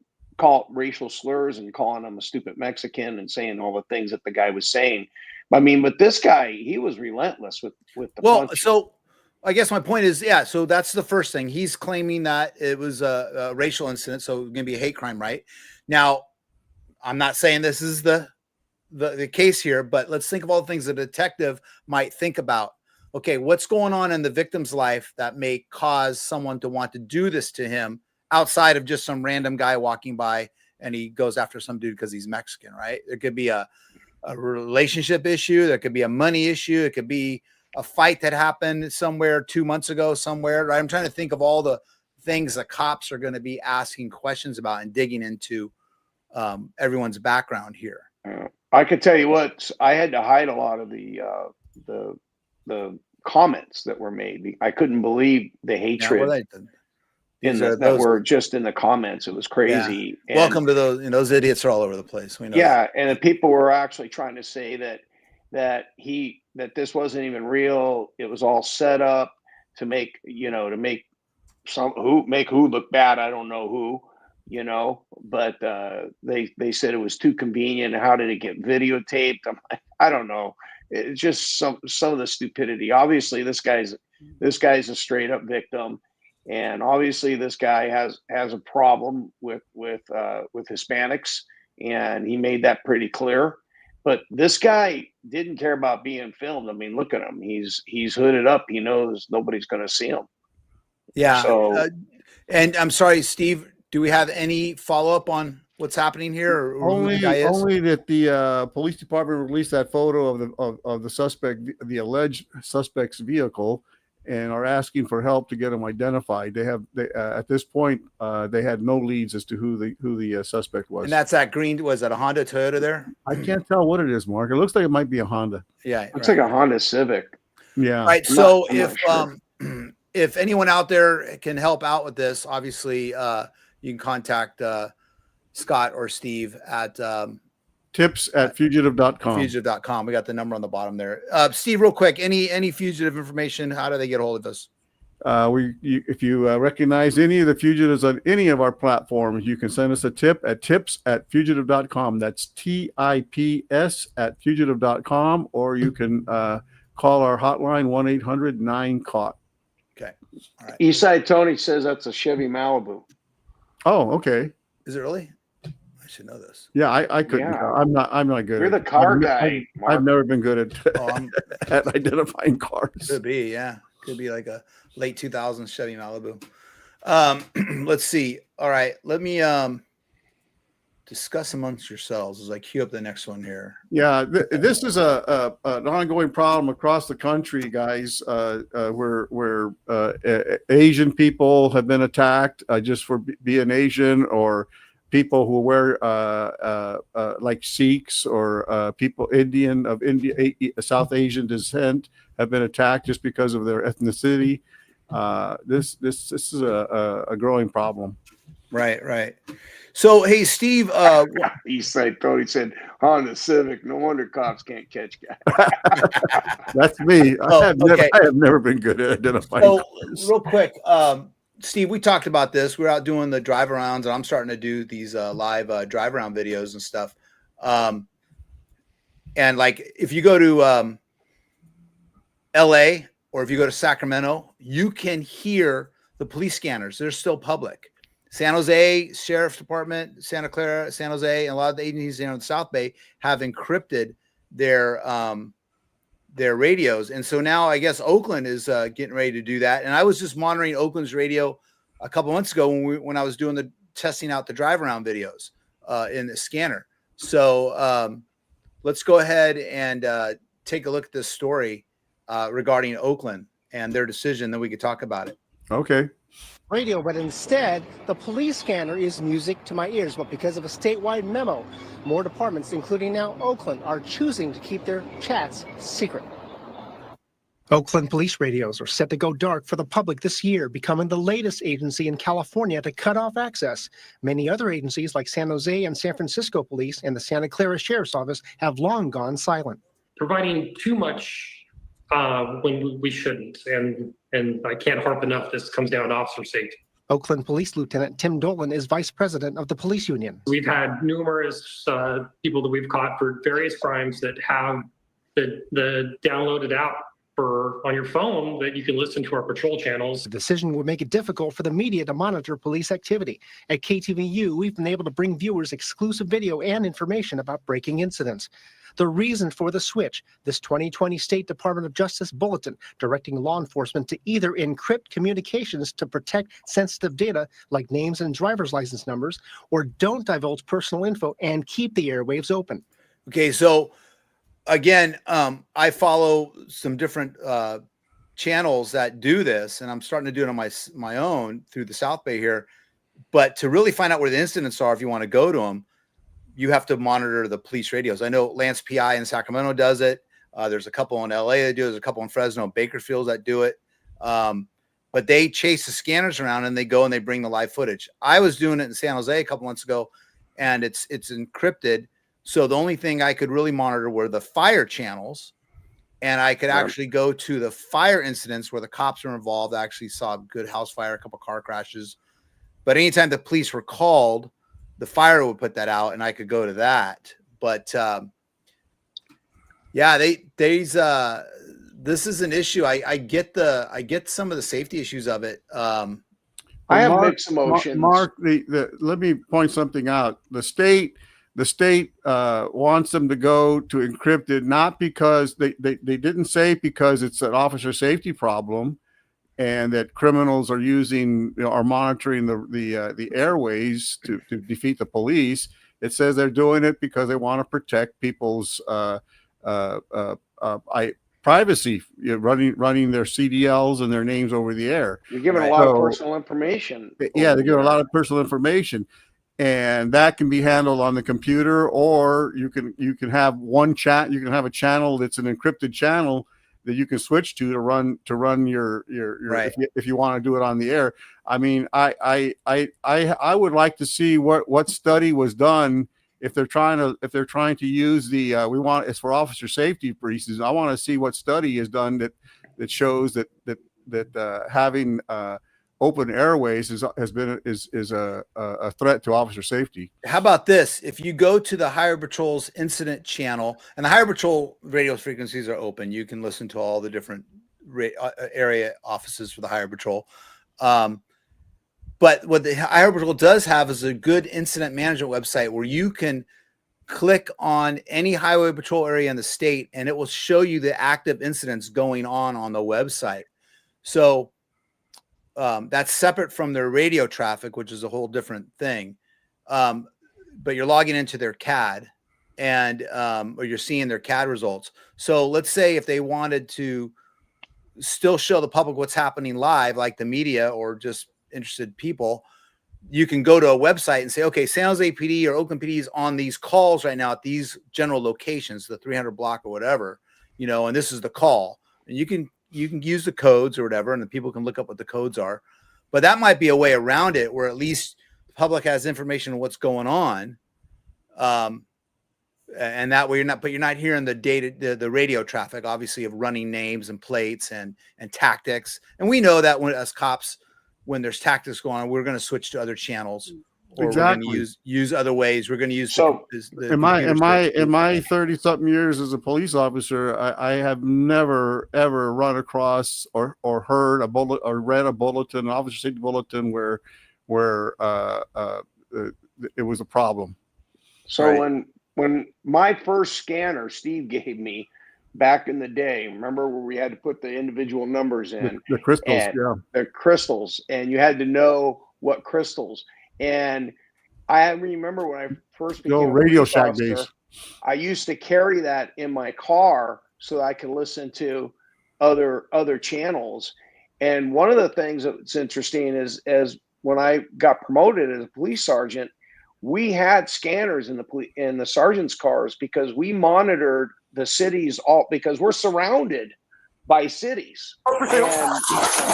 racial slurs and calling him a stupid Mexican and saying all the things that the guy was saying. I mean, but this guy, he was relentless with the punch. So I guess my point is, yeah, so that's the first thing. He's claiming that it was a racial incident, so it's going to be a hate crime, right? Now, I'm not saying this is the case here, but let's think of all the things the detective might think about. Okay, what's going on in the victim's life that may cause someone to want to do this to him outside of just some random guy walking by and he goes after some dude because he's Mexican, right? There could be a relationship issue. There could be a money issue. It could be a fight that happened somewhere 2 months ago somewhere, right? I'm trying to think of all the things the cops are going to be asking questions about and digging into everyone's background here. I could tell you what, I had to hide a lot of the comments that were made. I couldn't believe the hatred that were just in the comments. It was crazy. Yeah. Welcome to those. Those idiots are all over the place. We know. Yeah, and the people were actually trying to say that this wasn't even real. It was all set up to make who look bad. I don't know who. But they said it was too convenient. How did it get videotaped? I'm like, I don't know. It's just some of the stupidity. Obviously, this guy's a straight up victim, and obviously this guy has a problem with Hispanics, and he made that pretty clear. But this guy didn't care about being filmed. I mean, look at him. He's hooded up. He knows nobody's going to see him. Yeah. So, and I'm sorry, Steve. Do we have any follow up on what's happening here? Or only that the police department released that photo of the suspect, the alleged suspect's vehicle, and are asking for help to get him identified. They at this point they had no leads as to who the suspect was. And that's that green. Was that a Honda, Toyota there? I can't tell what it is, Mark. It looks like it might be a Honda. Yeah, looks like a Honda Civic. Yeah. All right. So if anyone out there can help out with this, obviously you can contact Scott or Steve at tips@fugitive.com. Fugitive.com. We got the number on the bottom there. Steve, real quick, any fugitive information? How do they get a hold of us? If you recognize any of the fugitives on any of our platforms, you can send us a tip at tips@fugitive.com. That's TIPS@fugitive.com, or you can call our hotline 1-800-9-CAUGHT. Okay. All right. Eastside Tony says that's a Chevy Malibu. Oh, okay. Is it really? I should know this. Yeah, I couldn't. Yeah. I'm not good. You're the car guy. I've never been good at identifying cars. Could be, yeah. Could be like a late 2000s Chevy Malibu. Let's see. All right, let me discuss amongst yourselves as I queue up the next one here. Yeah, this is an ongoing problem across the country, guys. Where Asian people have been attacked just for being Asian, or people who wear like Sikhs or people of South Asian descent have been attacked just because of their ethnicity. This is a growing problem. Right. So, hey, Steve, He said Honda Civic. No wonder cops can't catch guys. That's me. Oh, okay. I have never been good at identifying. So, real quick, Steve, we talked about this. We're out doing the drive arounds, and I'm starting to do these live drive around videos and stuff. And like, if you go to LA or if you go to Sacramento, you can hear the police scanners. They're still public. San Jose Sheriff's Department, Santa Clara, San Jose, and a lot of the agencies here in the South Bay have encrypted their radios. And so now I guess Oakland is getting ready to do that. And I was just monitoring Oakland's radio a couple months ago when I was doing the testing out the drive around videos in the scanner. So let's go ahead and take a look at this story regarding Oakland and their decision. Then we could talk about it. Okay. Radio, but instead the police scanner is music to my ears. But because of a statewide memo, more departments, including now Oakland, are choosing to keep their chats secret. Oakland police radios are set to go dark for the public this year, becoming the latest agency in California to cut off access. Many other agencies like San Jose and San Francisco Police and the Santa Clara Sheriff's Office have long gone silent. Providing too much when we shouldn't, and I can't harp enough, this comes down to officer safety. Oakland Police Lieutenant Tim Dolan is vice president of the police union. We've had numerous people that we've caught for various crimes that have the downloaded app on your phone that you can listen to our patrol channels. The decision would make it difficult for the media to monitor police activity. At KTVU, we've been able to bring viewers exclusive video and information about breaking incidents. The reason for the switch, this 2020 State Department of Justice bulletin directing law enforcement to either encrypt communications to protect sensitive data like names and driver's license numbers, or don't divulge personal info and keep the airwaves open. Okay, so again, I follow some different channels that do this, and I'm starting to do it on my own through the South Bay here. But to really find out where the incidents are, if you want to go to them, you have to monitor the police radios. I know Lance PI in Sacramento does it. There's a couple in LA that do it. There's a couple in Fresno and Bakersfield that do it. But they chase the scanners around and they go and they bring the live footage. I was doing it in San Jose a couple months ago, and it's encrypted. So the only thing I could really monitor were the fire channels, and I could actually go to the fire incidents where the cops were involved. I actually saw a good house fire, a couple car crashes. But anytime the police were called, the fire would put that out, and I could go to that. But yeah, this is an issue. I get some of the safety issues of it. I have mixed emotions. Mark, let me point something out. The state wants them to go to encrypted, not because they didn't say because it's an officer safety problem and that criminals are using, are monitoring the airways to defeat the police. It says they're doing it because they want to protect people's privacy, running their CDLs and their names over the air. You're giving a lot of personal information. Yeah, they're giving a lot of personal information. And that can be handled on the computer, or you can have one chat. You can have a channel that's an encrypted channel that you can switch to run your right. if you want to do it on the air. I mean, I would like to see what study was done if they're trying to use the it's for officer safety reasons. I want to see what study is done that shows that having open airways is a threat to officer safety. How about this? If you go to the Highway Patrol's incident channel, and the Highway Patrol radio frequencies are open, you can listen to all the different area offices for the Highway Patrol. But what the Highway Patrol does have is a good incident management website where you can click on any Highway Patrol area in the state, and it will show you the active incidents going on the website. So that's separate from their radio traffic, which is a whole different thing. But you're logging into their CAD and or you're seeing their CAD results. So let's say if they wanted to still show the public what's happening live, like the media or just interested people, you can go to a website and say, okay, San Jose PD or Oakland PD is on these calls right now at these general locations, the 300 block or whatever, and this is the call. And you can use the codes or whatever, and the people can look up what the codes are. But that might be a way around it where at least public has information on what's going on. And that way you're not hearing the radio traffic, obviously, of running names and plates and tactics. And we know that when as cops, when there's tactics going on, we're going to switch to other channels, or Exactly. we're going to use other ways. We're going to use in my 30-something years as a police officer, I have never ever run across or heard a bullet or read a bulletin, an officer safety bulletin where it was a problem. So Right. when my first scanner Steve gave me back in the day, remember where we had to put the individual numbers in, The crystals, and yeah. the crystals, and you had to know what crystals. And I remember when I first became a Radio police Shack officer, days. I used to carry that in my car so that I could listen to other channels. And one of the things that's interesting is, as when I got promoted as a police sergeant, we had scanners in the sergeant's cars because we monitored the cities all because we're surrounded by cities. And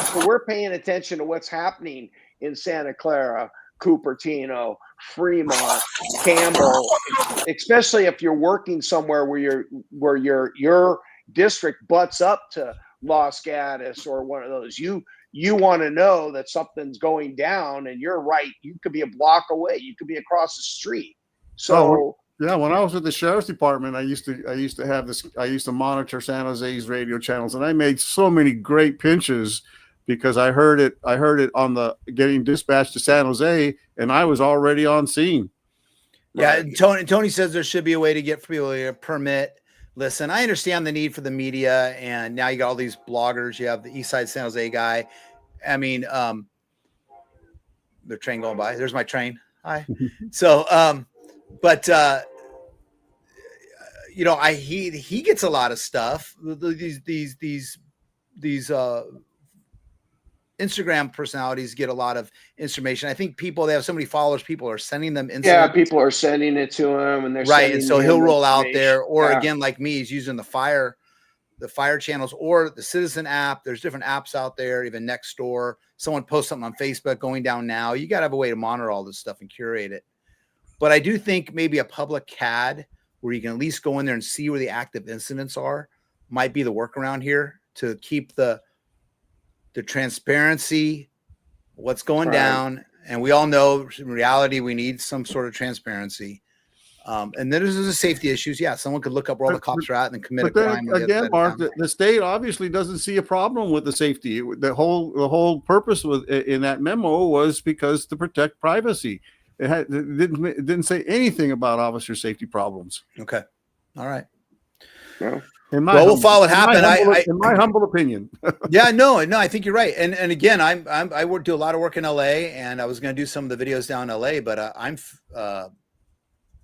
so we're paying attention to what's happening in Santa Clara, Cupertino, Fremont, Campbell, especially if you're working somewhere where your district butts up to Los Gatos or one of those. You want to know that something's going down, and you're right. You could be a block away. You could be across the street. So yeah, when I was at the sheriff's department, I used to have this. I used to monitor San Jose's radio channels, and I made so many great pinches because I heard it on the getting dispatched to San Jose, and I was already on scene. Yeah, Tony says there should be a way to get people a permit. Listen, I understand the need for the media, and now you got all these bloggers. You have the East Side San Jose guy. I mean, the train going by. There's my train. Hi. So, but you know, he gets a lot of stuff. These Instagram personalities get a lot of information. I think they have so many followers. People are sending them. Yeah, people are sending it to him, and they're right. And so he'll roll out there, or yeah. again, like me, he's using the fire channels or the Citizen app. There's different apps out there, even next door. Someone posts something on Facebook going down now. You got to have a way to monitor all this stuff and curate it. But I do think maybe a public CAD where you can at least go in there and see where the active incidents are might be the workaround here to keep the transparency, what's going down. And we all know in reality, we need some sort of transparency. And then there's the safety issues. Yeah, someone could look up where all the cops are at and commit a crime. Again, Mark, the state obviously doesn't see a problem with the safety. The whole purpose in that memo was because to protect privacy. It didn't say anything about officer safety problems. Okay, all right. Yeah. We'll follow what happened. In my humble opinion. Yeah, no, I think you're right. And again, I do a lot of work in LA, and I was going to do some of the videos down in LA, but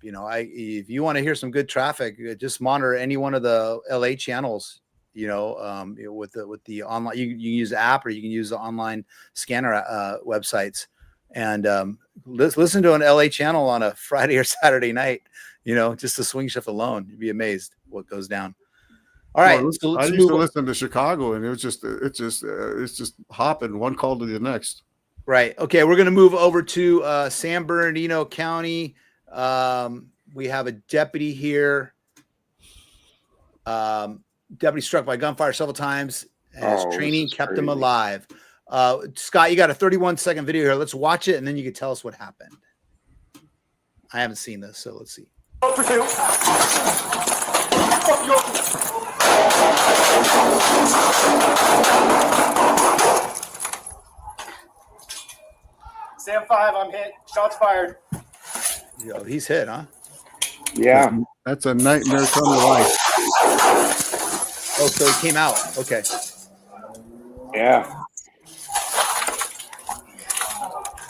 if you want to hear some good traffic, just monitor any one of the LA channels. With the online, you can use the app or you can use the online scanner websites, and listen to an LA channel on a Friday or Saturday night. Just the swing shift alone, you'd be amazed what goes down. All right. Well, I used to listen to Chicago, and it's just hopping one call to the next. Right. Okay. We're going to move over to San Bernardino County. We have a deputy here. Deputy struck by gunfire several times, and his training kept him alive. Scott, you got a 31-second video here. Let's watch it, and then you can tell us what happened. I haven't seen this, so let's see. Sam 5, I'm hit. Shots fired. Yo, he's hit, huh? Yeah. That's a nightmare come to life. Oh, so he came out. Okay. Yeah.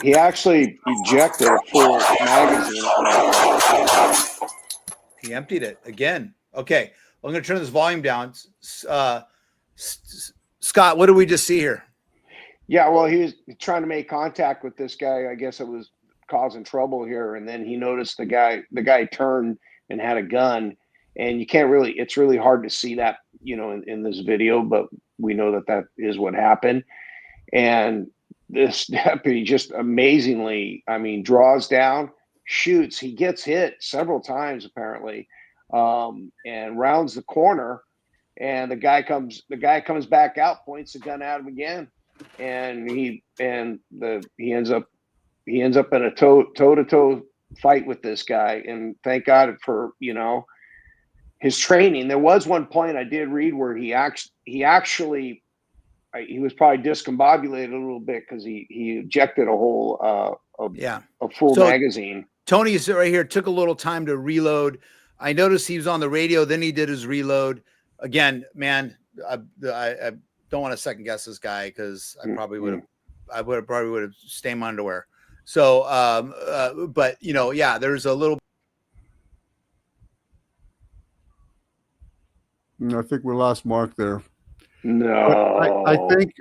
He actually ejected a full magazine. He emptied it again. Okay. I'm going to turn this volume down. Scott, what did we just see here? Yeah, well, he was trying to make contact with this guy. I guess it was causing trouble here. And then he noticed the guy turned and had a gun. And it's really hard to see that, in this video, but we know that is what happened. And this deputy just amazingly, I mean, draws down, shoots. He gets hit several times apparently, and rounds the corner. And the guy comes back out, points the gun at him again, and he ends up in a toe to toe fight with this guy. And thank God for his training. There was one point I did read where he actually he was probably discombobulated a little bit because he ejected a whole a full magazine. Tony is right here. Took a little time to reload. I noticed he was on the radio. Then he did his reload. Again, man, I don't want to second guess this guy because I probably would have stained my underwear. So, but yeah, there's a little. I think we lost Mark there. No, I think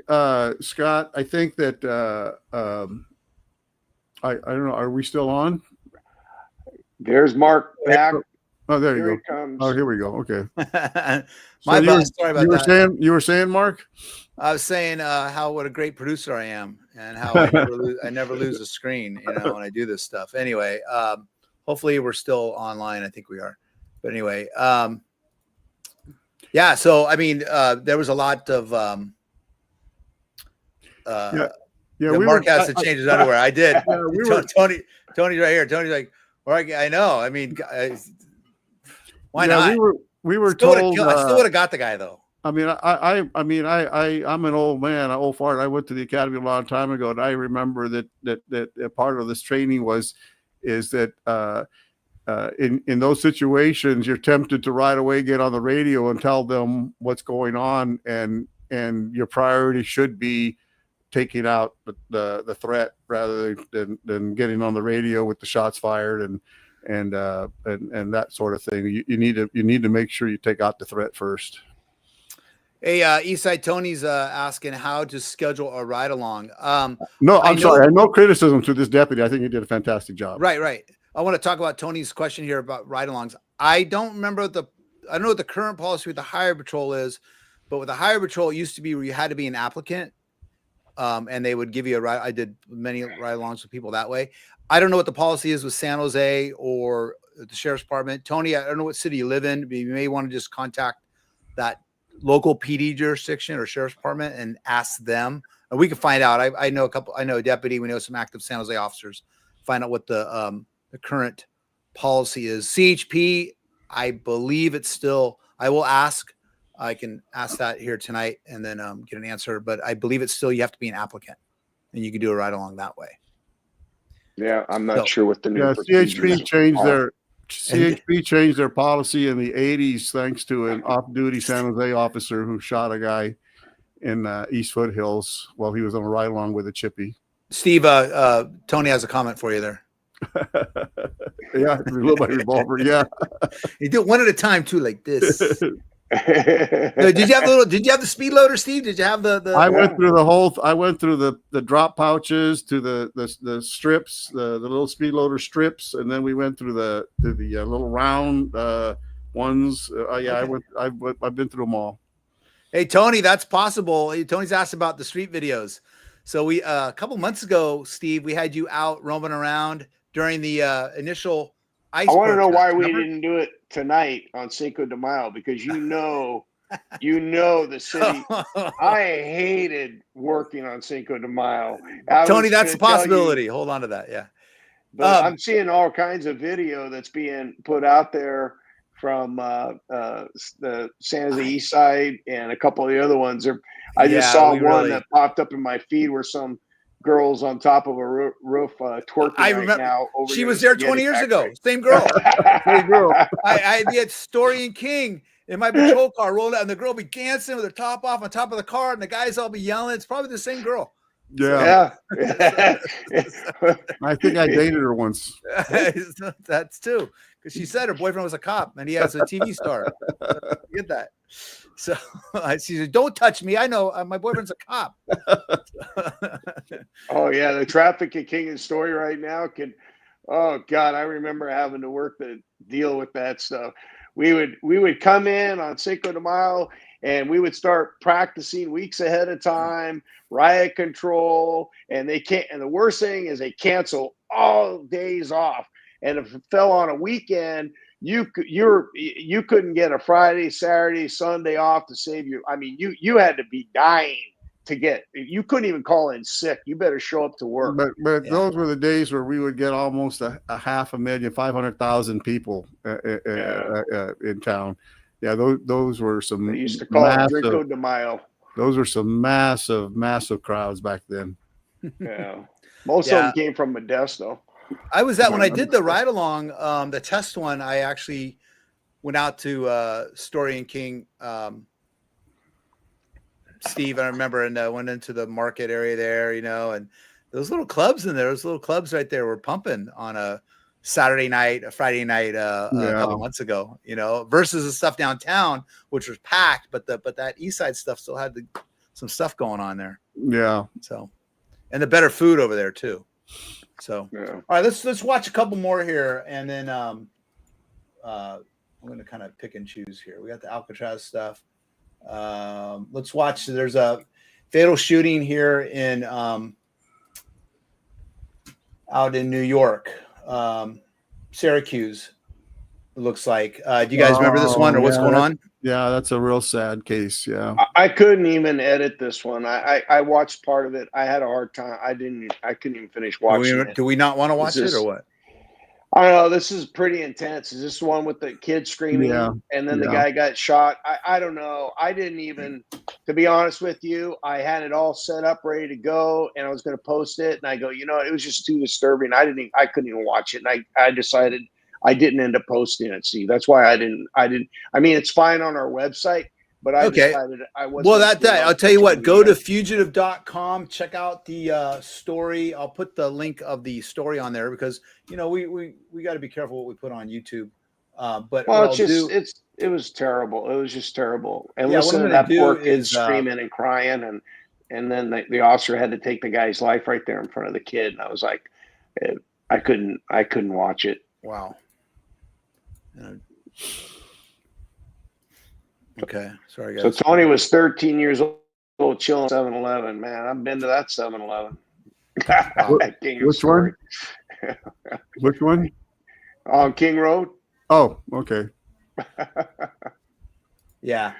Scott. I think that I don't know. Are we still on? There's Mark back. Oh, there Here you he go. comes. Oh, here we go. Okay. My bad. Sorry about that. You were saying, Mark? I was saying what a great producer I am, and how I never lose a screen, when I do this stuff. Anyway, hopefully we're still online. I think we are. But anyway, yeah. So I mean, there was a lot of Mark has to change his underwear. I did. Yeah, Tony's right here. Tony's like, I know. I mean, why not? We were told. I still would have got the guy though. I mean, I'm an old man, an old fart. I went to the academy a long time ago, and I remember that part of this training is that in those situations, you're tempted to right away get on the radio and tell them what's going on, and your priority should be taking out the threat rather than getting on the radio with the shots fired and that sort of thing. You need to make sure you take out the threat first. Hey, Eastside Tony's asking how to schedule a ride along. No, I'm sorry. I have no criticism to this deputy. I think he did a fantastic job. Right. I want to talk about Tony's question here about ride alongs. I don't know what the current policy with the highway patrol is, but with the highway patrol, it used to be where you had to be an applicant, and they would give you a ride. I did many ride alongs with people that way. I don't know what the policy is with San Jose or the sheriff's department. Tony, I don't know what city you live in, but you may want to just contact that local PD jurisdiction or sheriff's department and ask them. And we can find out. I know a deputy. We know some active San Jose officers. Find out what the current policy is. CHP, I believe it's still. I will ask. I can ask that here tonight and then get an answer. But I believe it's still you have to be an applicant, and you can do a ride along that way. Yeah, I'm not sure what the new CHP changed their policy in the 80s thanks to an off-duty San Jose officer who shot a guy in East Foothills while he was on a ride along with a chippy. Steve, Tony has a comment for you there. Yeah, a little by revolver. Yeah, you do it one at a time too, like this. No, did you have the speed loader, Steve? Did you have the I went through the whole. I went through the drop pouches to the strips, the little speed loader strips, and then we went through the little round ones. Yeah, okay. I've been through them all. Hey Tony, that's possible. Tony's asked about the street videos. So we a couple months ago, Steve, we had you out roaming around during the initial ice. I want to know why we didn't do it tonight on Cinco de Mayo, because you know the city. I hated working on Cinco de Mayo. Tony, that's a possibility. Hold on to that. Yeah. But I'm seeing all kinds of video that's being put out there from the San Jose East Side and a couple of the other ones. I just saw one that popped up in my feed where some girls on top of a roof twerking. I remember now. She was there 20 years ago. Same girl. Same girl. I had Story and King in my patrol car rolling out, and the girl be dancing with her top off on top of the car, and the guys all be yelling. It's probably the same girl. Yeah. I think I dated her once. That's too, because she said her boyfriend was a cop and he has a TV star. Get that. So she said, "Don't touch me. I know my boyfriend's a cop." Oh yeah, the traffic at King and Story right now can. Oh God, I remember having to deal with that stuff. We would come in on Cinco de Mayo, and we would start practicing weeks ahead of time, riot control, and they can't. And the worst thing is they cancel all days off, and if it fell on a weekend, you couldn't get a Friday, Saturday, Sunday off to save you. I mean, you had to be dying to get. You couldn't even call in sick. You better show up to work. But those were the days where we would get almost a 500,000, 500,000 people in town. Yeah, those were some. They used to call it Cinco de Mayo. Those were some massive crowds back then. Yeah, most of them came from Modesto. I was when I did the ride along, the test one. I actually went out to Story and King, Steve. I remember, and went into the market area there, and those little clubs in there, those little clubs right there were pumping on a Saturday night, a Friday night, a couple months ago, versus the stuff downtown, which was packed, but that East Side stuff still had some stuff going on there. Yeah. So, and the better food over there too. So, all right, let's watch a couple more here, and then I'm going to kind of pick and choose here. We got the Alcatraz stuff. Let's watch. There's a fatal shooting here in out in New York, Syracuse. It looks like. Do you guys remember this one, or what's going on? Yeah, that's a real sad case. Yeah, I couldn't even edit this one. I watched part of it. I had a hard time. I couldn't even finish watching it. Do we not want to watch it, or what? I don't know. This is pretty intense. Is this one with the kid screaming and then the guy got shot? I don't know. I didn't even, to be honest with you, I had it all set up, ready to go, and I was going to post it. And I go, it was just too disturbing. I couldn't even watch it. And I decided I didn't end up posting it. See, that's why I didn't. I mean, it's fine on our website, but I decided I wasn't. Well, I'll tell you what, go to fugitive.com, check out the story. I'll put the link of the story on there because, we got to be careful what we put on YouTube. But it was terrible. It was just terrible. And listen to that poor kid screaming and crying. And then the officer had to take the guy's life right there in front of the kid. And I was like, I couldn't watch it. Wow. Okay, sorry guys. So Tony was 13 years old, chilling 7-Eleven. Man, I've been to that 7-Eleven. Which one? Which one? On King Road. Oh, okay. Yeah.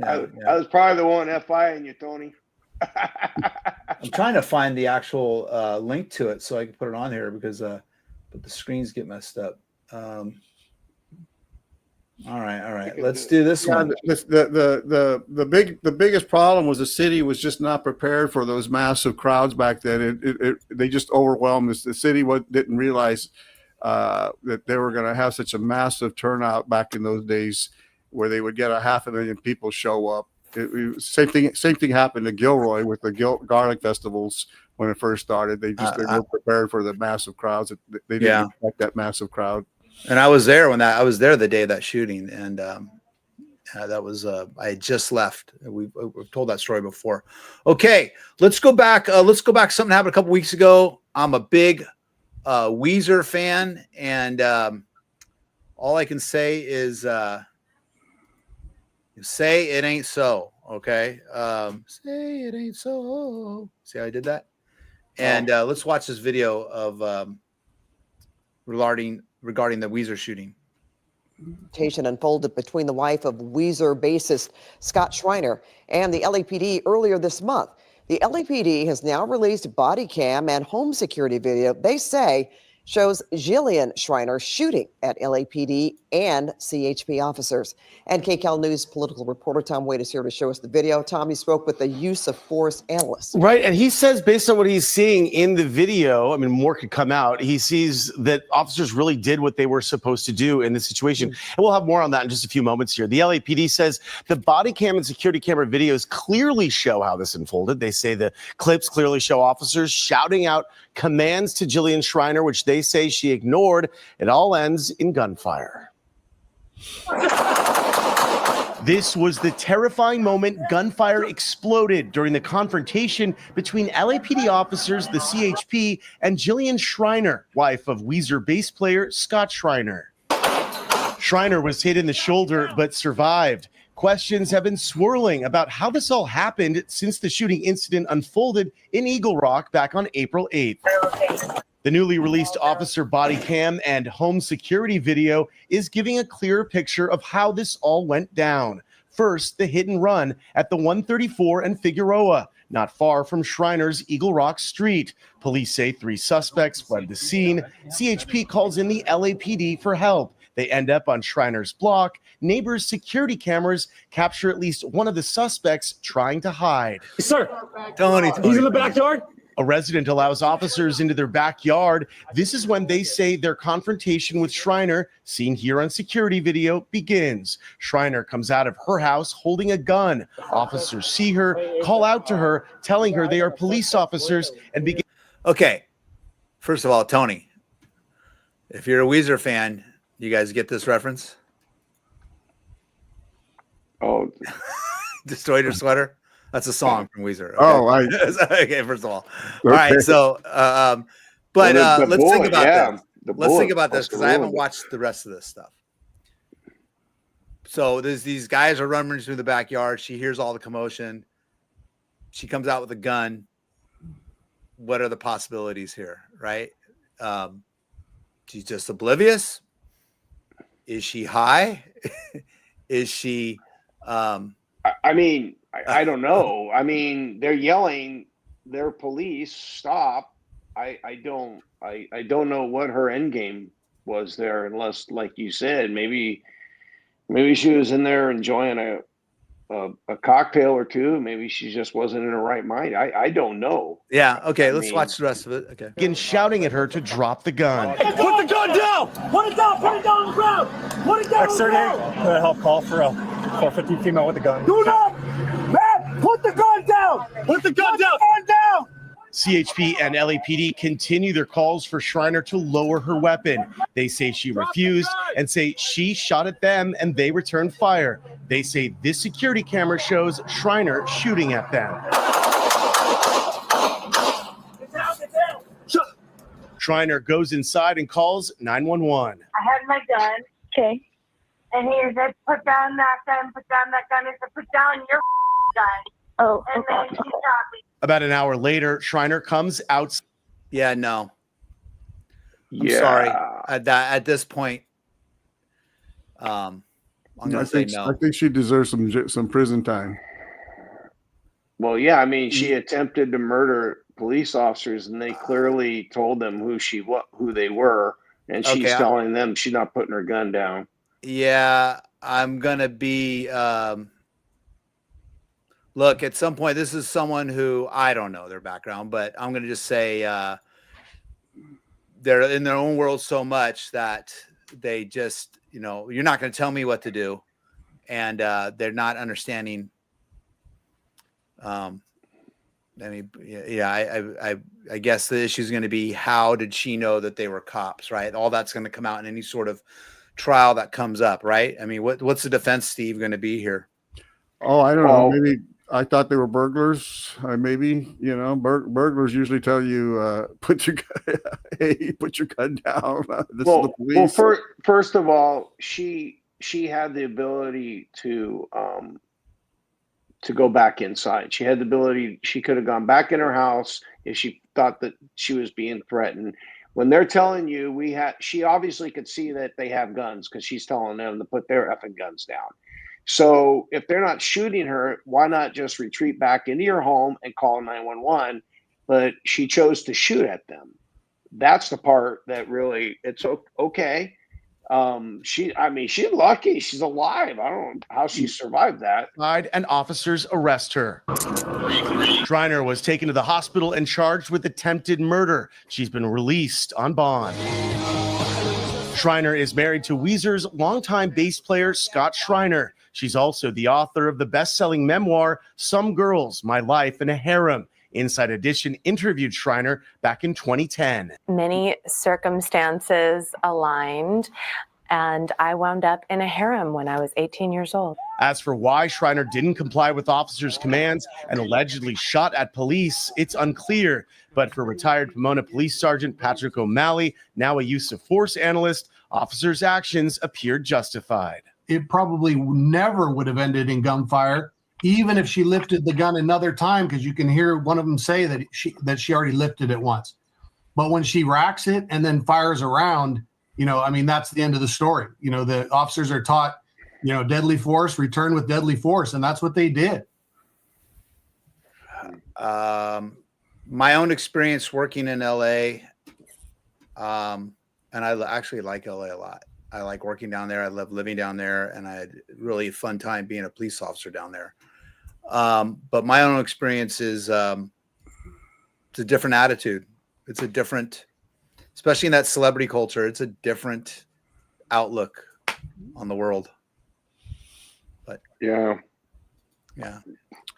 I was probably the one FIing you, Tony. I'm trying to find the actual link to it so I can put it on here because but the screens get messed up. All right. Let's do this one. The biggest problem was the city was just not prepared for those massive crowds back then. They just overwhelmed us. The city didn't realize that they were going to have such a massive turnout back in those days, where they would get 500,000 people show up. Same thing happened to Gilroy with the garlic festivals when it first started. They weren't prepared for the massive crowds. They didn't expect that massive crowd. And I was there I was there the day of that shooting, and that was I had just left. We've told that story before. Okay, let's go back. Something happened a couple weeks ago. I'm a big Weezer fan, and all I can say is say it ain't so. Okay, say it ain't so. See how I did that? And let's watch this video of regarding the Weezer shooting. Unfolded between the wife of Weezer bassist Scott Schreiner and the LAPD earlier this month. The LAPD has now released body cam and home security video they say shows Jillian Schreiner shooting at LAPD and CHP officers. And KCAL News political reporter Tom Wade is here to show us the video. Tom, he spoke with the use of force analyst. Right, and he says based on what he's seeing in the video, I mean, more could come out, he sees that officers really did what they were supposed to do in this situation. And we'll have more on that in just a few moments here. The LAPD says the body cam and security camera videos clearly show how this unfolded. They say the clips clearly show officers shouting out commands to Jillian Schreiner, which they say she ignored. It all ends in gunfire. This was the terrifying moment gunfire exploded during the confrontation between LAPD officers, the CHP, and Jillian Schreiner, wife of Weezer bass player Scott Schreiner. Schreiner was hit in the shoulder but survived. Questions have been swirling about how this all happened since the shooting incident unfolded in Eagle Rock back on April 8th. The newly released officer body cam and home security video is giving a clearer picture of how this all went down. First, the hit and run at the 134 and Figueroa, not far from Shriner's Eagle Rock Street. Police say 3 suspects fled the scene. CHP calls in the LAPD for help. They end up on Shriner's block. Neighbors' security cameras capture at least one of the suspects trying to hide. Sir, Tony. he's in the backyard. A resident allows officers into their backyard. This is when they say their confrontation with Shriner, seen here on security video, begins. Shriner comes out of her house holding a gun. Officers see her, call out to her, telling her they are police officers, and begin. Okay. First of all, Tony, if you're a Weezer fan, you guys get this reference? Oh, Destroyed Your Sweater? That's a song from Weezer. Okay? Oh, I okay, first of all. All right, so let's think about this. Let's think about this because I haven't watched the rest of this stuff. So there's these guys are running through the backyard. She hears all the commotion. She comes out with a gun. What are the possibilities here, right? She's just oblivious. Is she high? Is she I mean, I don't know. I mean, they're yelling, they're police, stop. I don't know what her end game was there, unless, like you said, maybe she was in there enjoying a cocktail or two. Maybe she just wasn't in her right mind. I don't know. Yeah, okay, let's watch the rest of it. Okay. Begin shouting at her to drop the gun. Put the gun down! Put it down! Put it down on the ground! Put it down on the ground! Could I help call for a 450 female with a gun? Do not! Man, put the gun down! Put the gun down! Put the gun down! CHP and LAPD continue their calls for Shriner to lower her weapon. They say she refused and say she shot at them and they returned fire. They say this security camera shows Shriner shooting at them. Shriner goes inside and calls 911. I had my gun. Okay. And he said, put down that gun, put down that gun. I said, put down your gun. Oh, and then she shot me. About an hour later, Shriner comes out. Yeah, no. I'm sorry. At this point, I'm going to say no. I think she deserves some prison time. Well, yeah, I mean, she attempted to murder police officers, and they clearly told them who they were, and she's telling them she's not putting her gun down. Yeah, I'm gonna be. Look, at some point, this is someone who I don't know their background, but I'm gonna just say they're in their own world so much that they just, you're not gonna tell me what to do, and they're not understanding. I mean, yeah, I guess the issue is going to be how did she know that they were cops, right? All that's going to come out in any sort of trial that comes up, right? I mean, what's the defense, Steve, going to be here? Oh, I don't know. Maybe I thought they were burglars. Maybe burglars usually tell you put your gun down. This is the police. Well, first of all, she had the ability to go back inside. She had the ability. She could have gone back in her house if she thought that she was being threatened. When they're telling you she obviously could see that they have guns because she's telling them to put their effing guns down. So if they're not shooting her, why not just retreat back into your home and call 911? But she chose to shoot at them. That's the part that really, it's okay. She's lucky. She's alive. I don't know how she survived that. And officers arrest her. Shriner was taken to the hospital and charged with attempted murder. She's been released on bond. Shriner is married to Weezer's longtime bass player, Scott Shriner. She's also the author of the best-selling memoir, Some Girls, My Life in a Harem. Inside Edition interviewed Shriner back in 2010. Many circumstances aligned, and I wound up in a harem when I was 18 years old. As for why Shriner didn't comply with officers' commands and allegedly shot at police, it's unclear. But for retired Pomona Police Sergeant Patrick O'Malley, now a use of force analyst, officers' actions appeared justified. it probably never would have ended in gunfire, even if she lifted the gun another time, because you can hear one of them say that she already lifted it once. But when she racks it and then fires around, I mean, that's the end of the story. The officers are taught, deadly force, return with deadly force, and that's what they did. My own experience working in LA, and I actually like LA a lot. I like working down there. I love living down there, and I had really fun time being a police officer down there. But my own experience is it's a different attitude. It's a different, especially in that celebrity culture, it's a different outlook on the world. But yeah. So,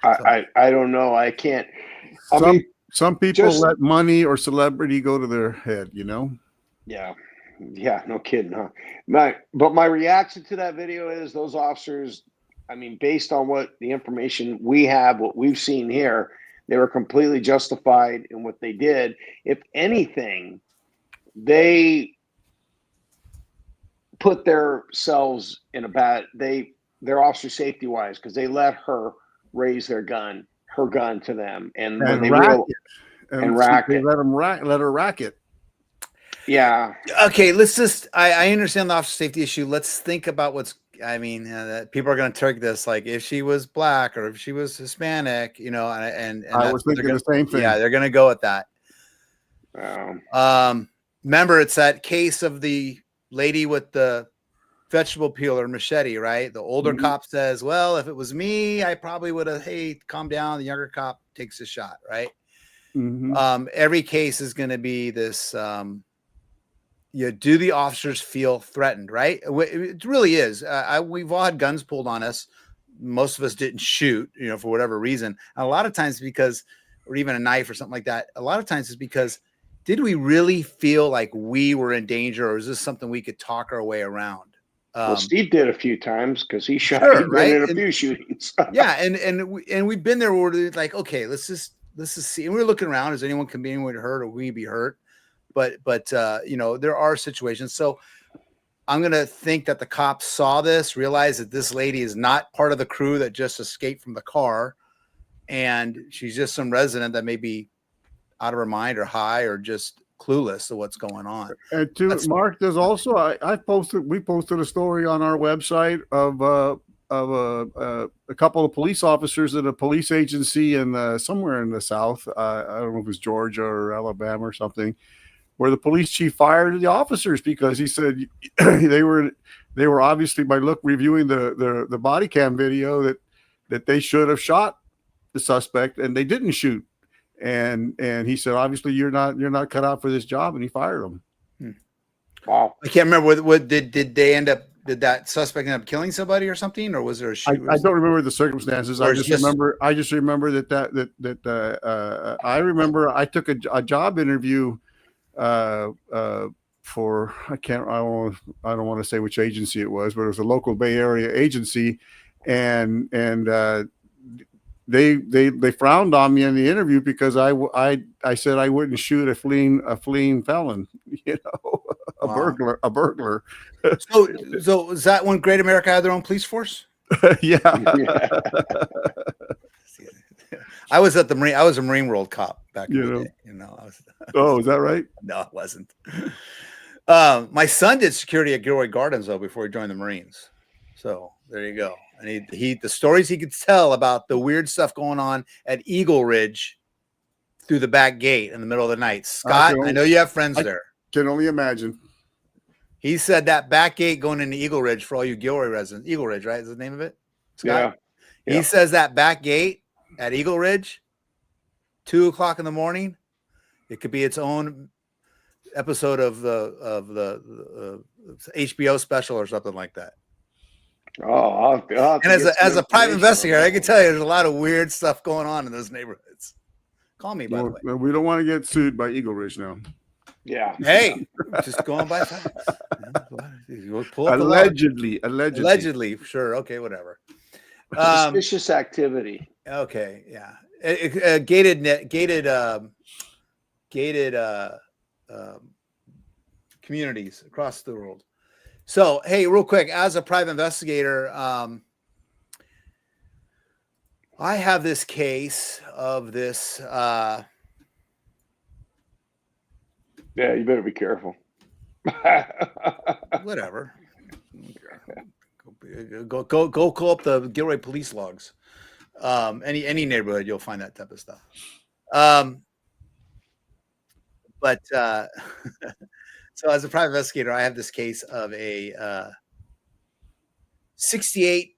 I don't know. I can't. Some people let money or celebrity go to their head, Yeah. Yeah, no kidding, huh? But my reaction to that video is those officers, I mean, based on what the information we have, what we've seen here, they were completely justified in what they did. If anything, they put themselves in a their officer safety wise, because they let her raise her gun to them, and when they rack it. Let her rack it. Yeah. Okay, let's just. I understand the officer safety issue. Let's think about people are going to take this like if she was black or if she was Hispanic, and I was thinking the same thing. Yeah, they're going to go with that. Remember, it's that case of the lady with the vegetable peeler machete, right? The older cop says, "Well, if it was me, I probably would have. Hey, calm down." The younger cop takes a shot, right? Every case is going to be this. Do the officers feel threatened, right? It really is. We've all had guns pulled on us. Most of us didn't shoot, for whatever reason. And a lot of times or even a knife or something like that. A lot of times it's because, did we really feel like we were in danger, or is this something we could talk our way around? Well, Steve did a few times because he shot right? in a few shootings. Yeah, and we've been there where we're like, okay, let's just see. And we're looking around. Is anyone being hurt, or we be hurt? But there are situations. So I'm going to think that the cops saw this, realized that this lady is not part of the crew that just escaped from the car, and she's just some resident that may be out of her mind or high or just clueless to what's going on. And Mark, there's also we posted a story on our website of a couple of police officers at a police agency in somewhere in the South. I don't know if it was Georgia or Alabama or something, where the police chief fired the officers because he said they were obviously, by reviewing the body cam video, that they should have shot the suspect and they didn't shoot. And he said, obviously you're not cut out for this job, and he fired them. Wow. I can't remember what did that suspect end up killing somebody or something, or was there a shoot? I don't remember the circumstances. I just remember that I remember I took a job interview for I don't want to say which agency it was, but it was a local Bay Area agency, and they frowned on me in the interview because I said I wouldn't shoot a fleeing felon, a burglar. So is that when Great America had their own police force? Yeah. I was a Marine World cop back in the day. Oh, is that right? No, it wasn't. My son did security at Gilroy Gardens though before he joined the Marines. So there you go. And the stories he could tell about the weird stuff going on at Eagle Ridge through the back gate in the middle of the night. Scott, I know you have friends there. Can only imagine. He said that back gate going into Eagle Ridge, for all you Gilroy residents, Eagle Ridge, right? Is the name of it? Scott? Yeah. He says that back gate at Eagle Ridge, 2:00 in the morning, it could be its own episode of the HBO special or something like that. Oh, and as a private investigator, I can tell you there's a lot of weird stuff going on in those neighborhoods. Call me, by the way. We don't want to get sued by Eagle Ridge now. Yeah. Hey, just going by facts. Allegedly. Sure. Okay. Whatever. Suspicious activity. Okay. Yeah. Gated communities across the world. So, hey, real quick, as a private investigator, I have this case of this. Yeah, you better be careful. Whatever. Go call up the Gilroy police logs. Any neighborhood, you'll find that type of stuff. But so as a private investigator, I have this case of a 68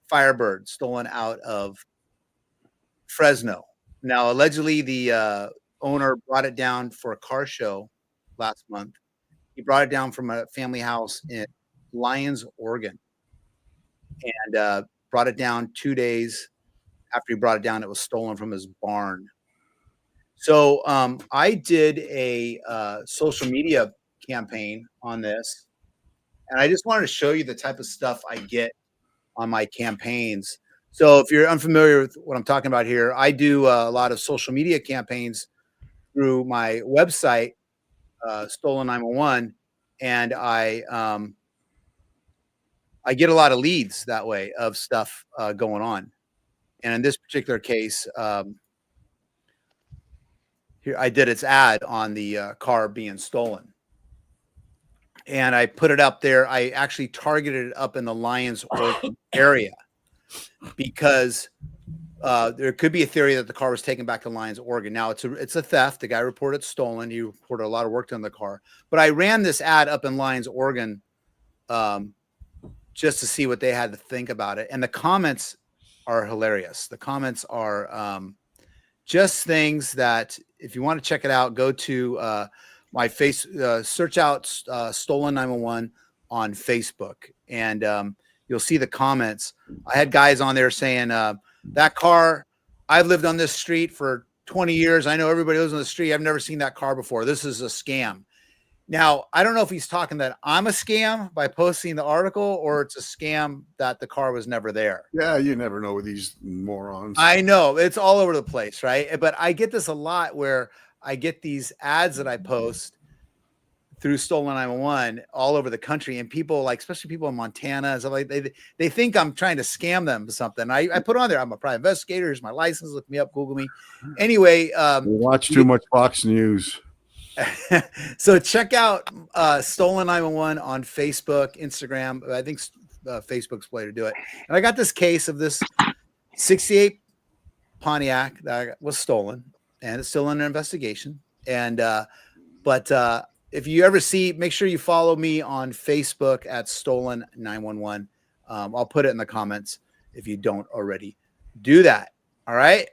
Firebird stolen out of Fresno. Now, allegedly, the owner brought it down for a car show last month. He brought it down from a family house in Lyons, Oregon, and brought it down 2 days after he brought it down. It was stolen from his barn. So I did a social media campaign on this, and I just wanted to show you the type of stuff I get on my campaigns. So if you're unfamiliar with what I'm talking about here, I do a lot of social media campaigns through my website, Stolen 911, and I get a lot of leads that way of stuff going on. And in this particular case, here I did its ad on the car being stolen. And I put it up there. I actually targeted it up in the Lyons area because there could be a theory that the car was taken back to Lyons, Oregon. Now it's a theft. The guy reported stolen. He reported a lot of work done on the car. But I ran this ad up in Lyons, Oregon, just to see what they had to think about it. And the comments are hilarious. The comments are just things that, if you want to check it out, go to my search out Stolen 911 on Facebook, and you'll see the comments. I had guys on there saying, that car, I've lived on this street for 20 years. I know everybody lives on the street. I've never seen that car before. This is a scam. Now, I don't know if he's talking that I'm a scam by posting the article, or it's a scam that the car was never there. Yeah, you never know with these morons. I know, it's all over the place, right? But I get this a lot where I get these ads that I post through Stolen 911 all over the country, and people, like, especially people in Montana and stuff, like, they think I'm trying to scam them or something. I put on there, I'm a private investigator. Here's my license. Look me up. Google me. Anyway, you watch too much Fox News. So check out Stolen 911 on Facebook, Instagram. I think Facebook's the way to do it. And I got this case of this 68 Pontiac that was stolen, and it's still under investigation. And but if you ever see, make sure you follow me on Facebook at Stolen 911. I'll put it in the comments if you don't already do that. All right.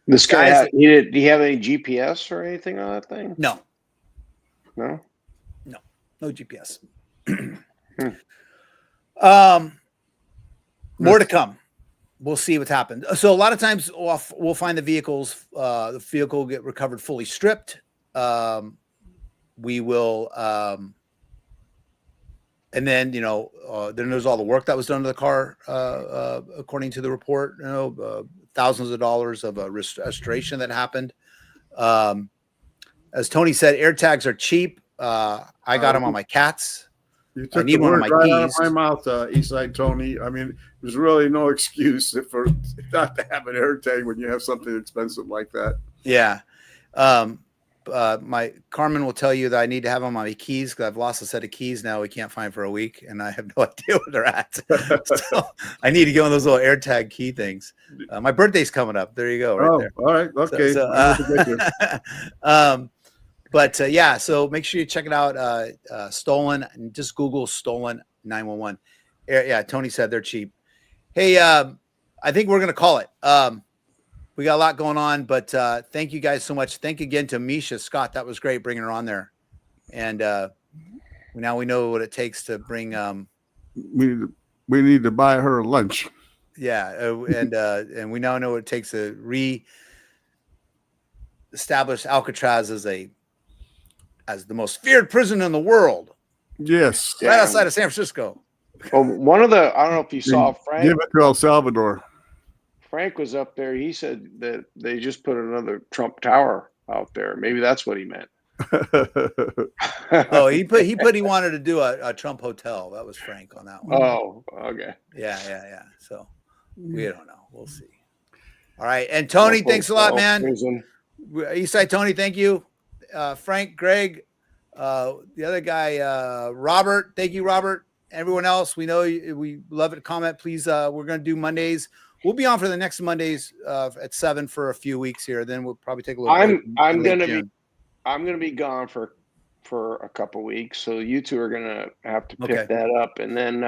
This guy, do you have any GPS or anything on that thing? No. No GPS. More to come. We'll see what's happened. So a lot of times we'll find the vehicle will get recovered fully stripped. We will, and then, then there's all the work that was done to the car, according to the report, thousands of dollars of restoration that happened. As Tony said, AirTags are cheap. I got them on my cats. You took I need the one on word my right out of keys. my mouth, Eastside Tony. I mean, there's really no excuse for not to have an AirTag when you have something expensive like that. Yeah. My Carmen will tell you that I need to have them on my keys because I've lost a set of keys now we can't find for a week, and I have no idea where they're at. So I need to get one of those little AirTag key things. My birthday's coming up. There you go, right there. All right, okay. But yeah, so make sure you check it out. Stolen, and just Google Stolen 911. Yeah, Tony said they're cheap. Hey, I think we're gonna call it. We got a lot going on, but thank you guys so much. Thank you again to Misha Scott. That was great bringing her on there. And now we know what it takes to bring. We need to buy her lunch. Yeah, and we now know what it takes to re-establish Alcatraz as the most feared prison in the world. Yes, right outside of San Francisco. Well, one of the, I don't know if you saw Frank. Give it to El Salvador. Frank was up there. He said that they just put another Trump Tower out there. Maybe that's what he meant. Oh, he wanted to do a Trump hotel. That was Frank on that one. Oh, okay. Yeah. So we don't know. We'll see. All right. And Tony, thanks a lot, man. Eastside Tony, thank you. Frank, Greg, the other guy, Robert. Thank you, Robert. Everyone else, we know we love it. Comment, please. We're going to do Mondays. We'll be on for the next Mondays at 7 for a few weeks here. Then we'll probably take a little. I'm gonna be gone for a couple weeks, so you two are gonna have to pick that up, and then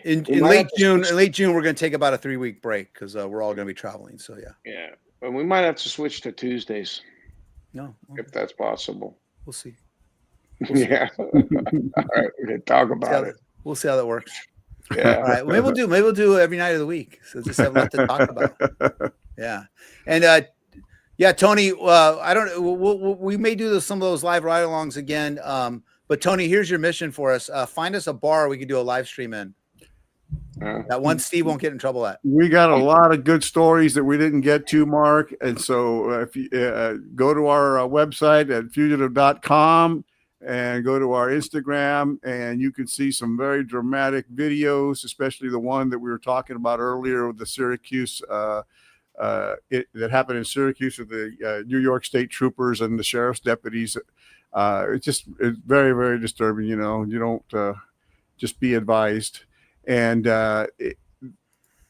in late June, we're gonna take about a 3-week break because we're all gonna be traveling. So yeah, and we might have to switch to Tuesdays. No, if that's possible. We'll see. Yeah. All right, we're gonna talk about it. We'll see how that works. Yeah. All right. Well, maybe we'll do every night of the week. So just have a lot to talk about. Yeah. And yeah, Tony. I don't. We may do some of those live ride-alongs again. But Tony, here's your mission for us. Find us a bar we can do a live stream in. That one Steve won't get in trouble at. We got a lot of good stories that we didn't get to, Mark. And so if you go to our website at fugitive.com and go to our Instagram, and you can see some very dramatic videos, especially the one that we were talking about earlier with the Syracuse that happened in Syracuse with the New York State troopers and the sheriff's deputies. It's very, very disturbing. You don't just be advised. And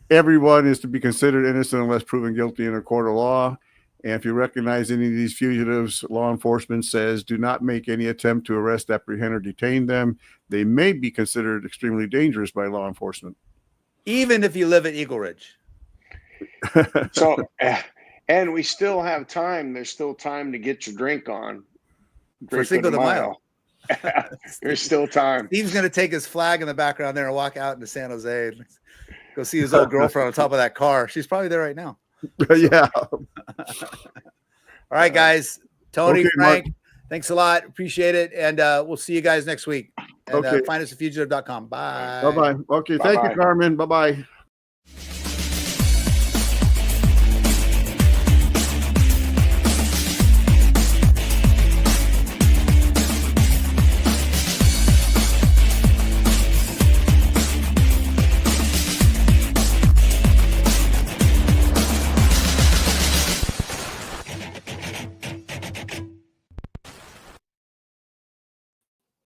everyone is to be considered innocent unless proven guilty in a court of law. And if you recognize any of these fugitives, law enforcement says do not make any attempt to arrest, apprehend, or detain them. They may be considered extremely dangerous by law enforcement. Even if you live at Eagle Ridge. So, and we still have time. There's still time to get your drink on. For Cinco de Mayo. There's still time. Steve's going to take his flag in the background there and walk out into San Jose and go see his old girlfriend on top of that car. She's probably there right now. Yeah. All right, guys. Tony, Okay, Frank, Mark. thanks a lot. Appreciate it. And we'll see you guys next week. And find us at fugitive.com. Bye. Bye-bye. Okay. Thank you, Carmen. Bye-bye.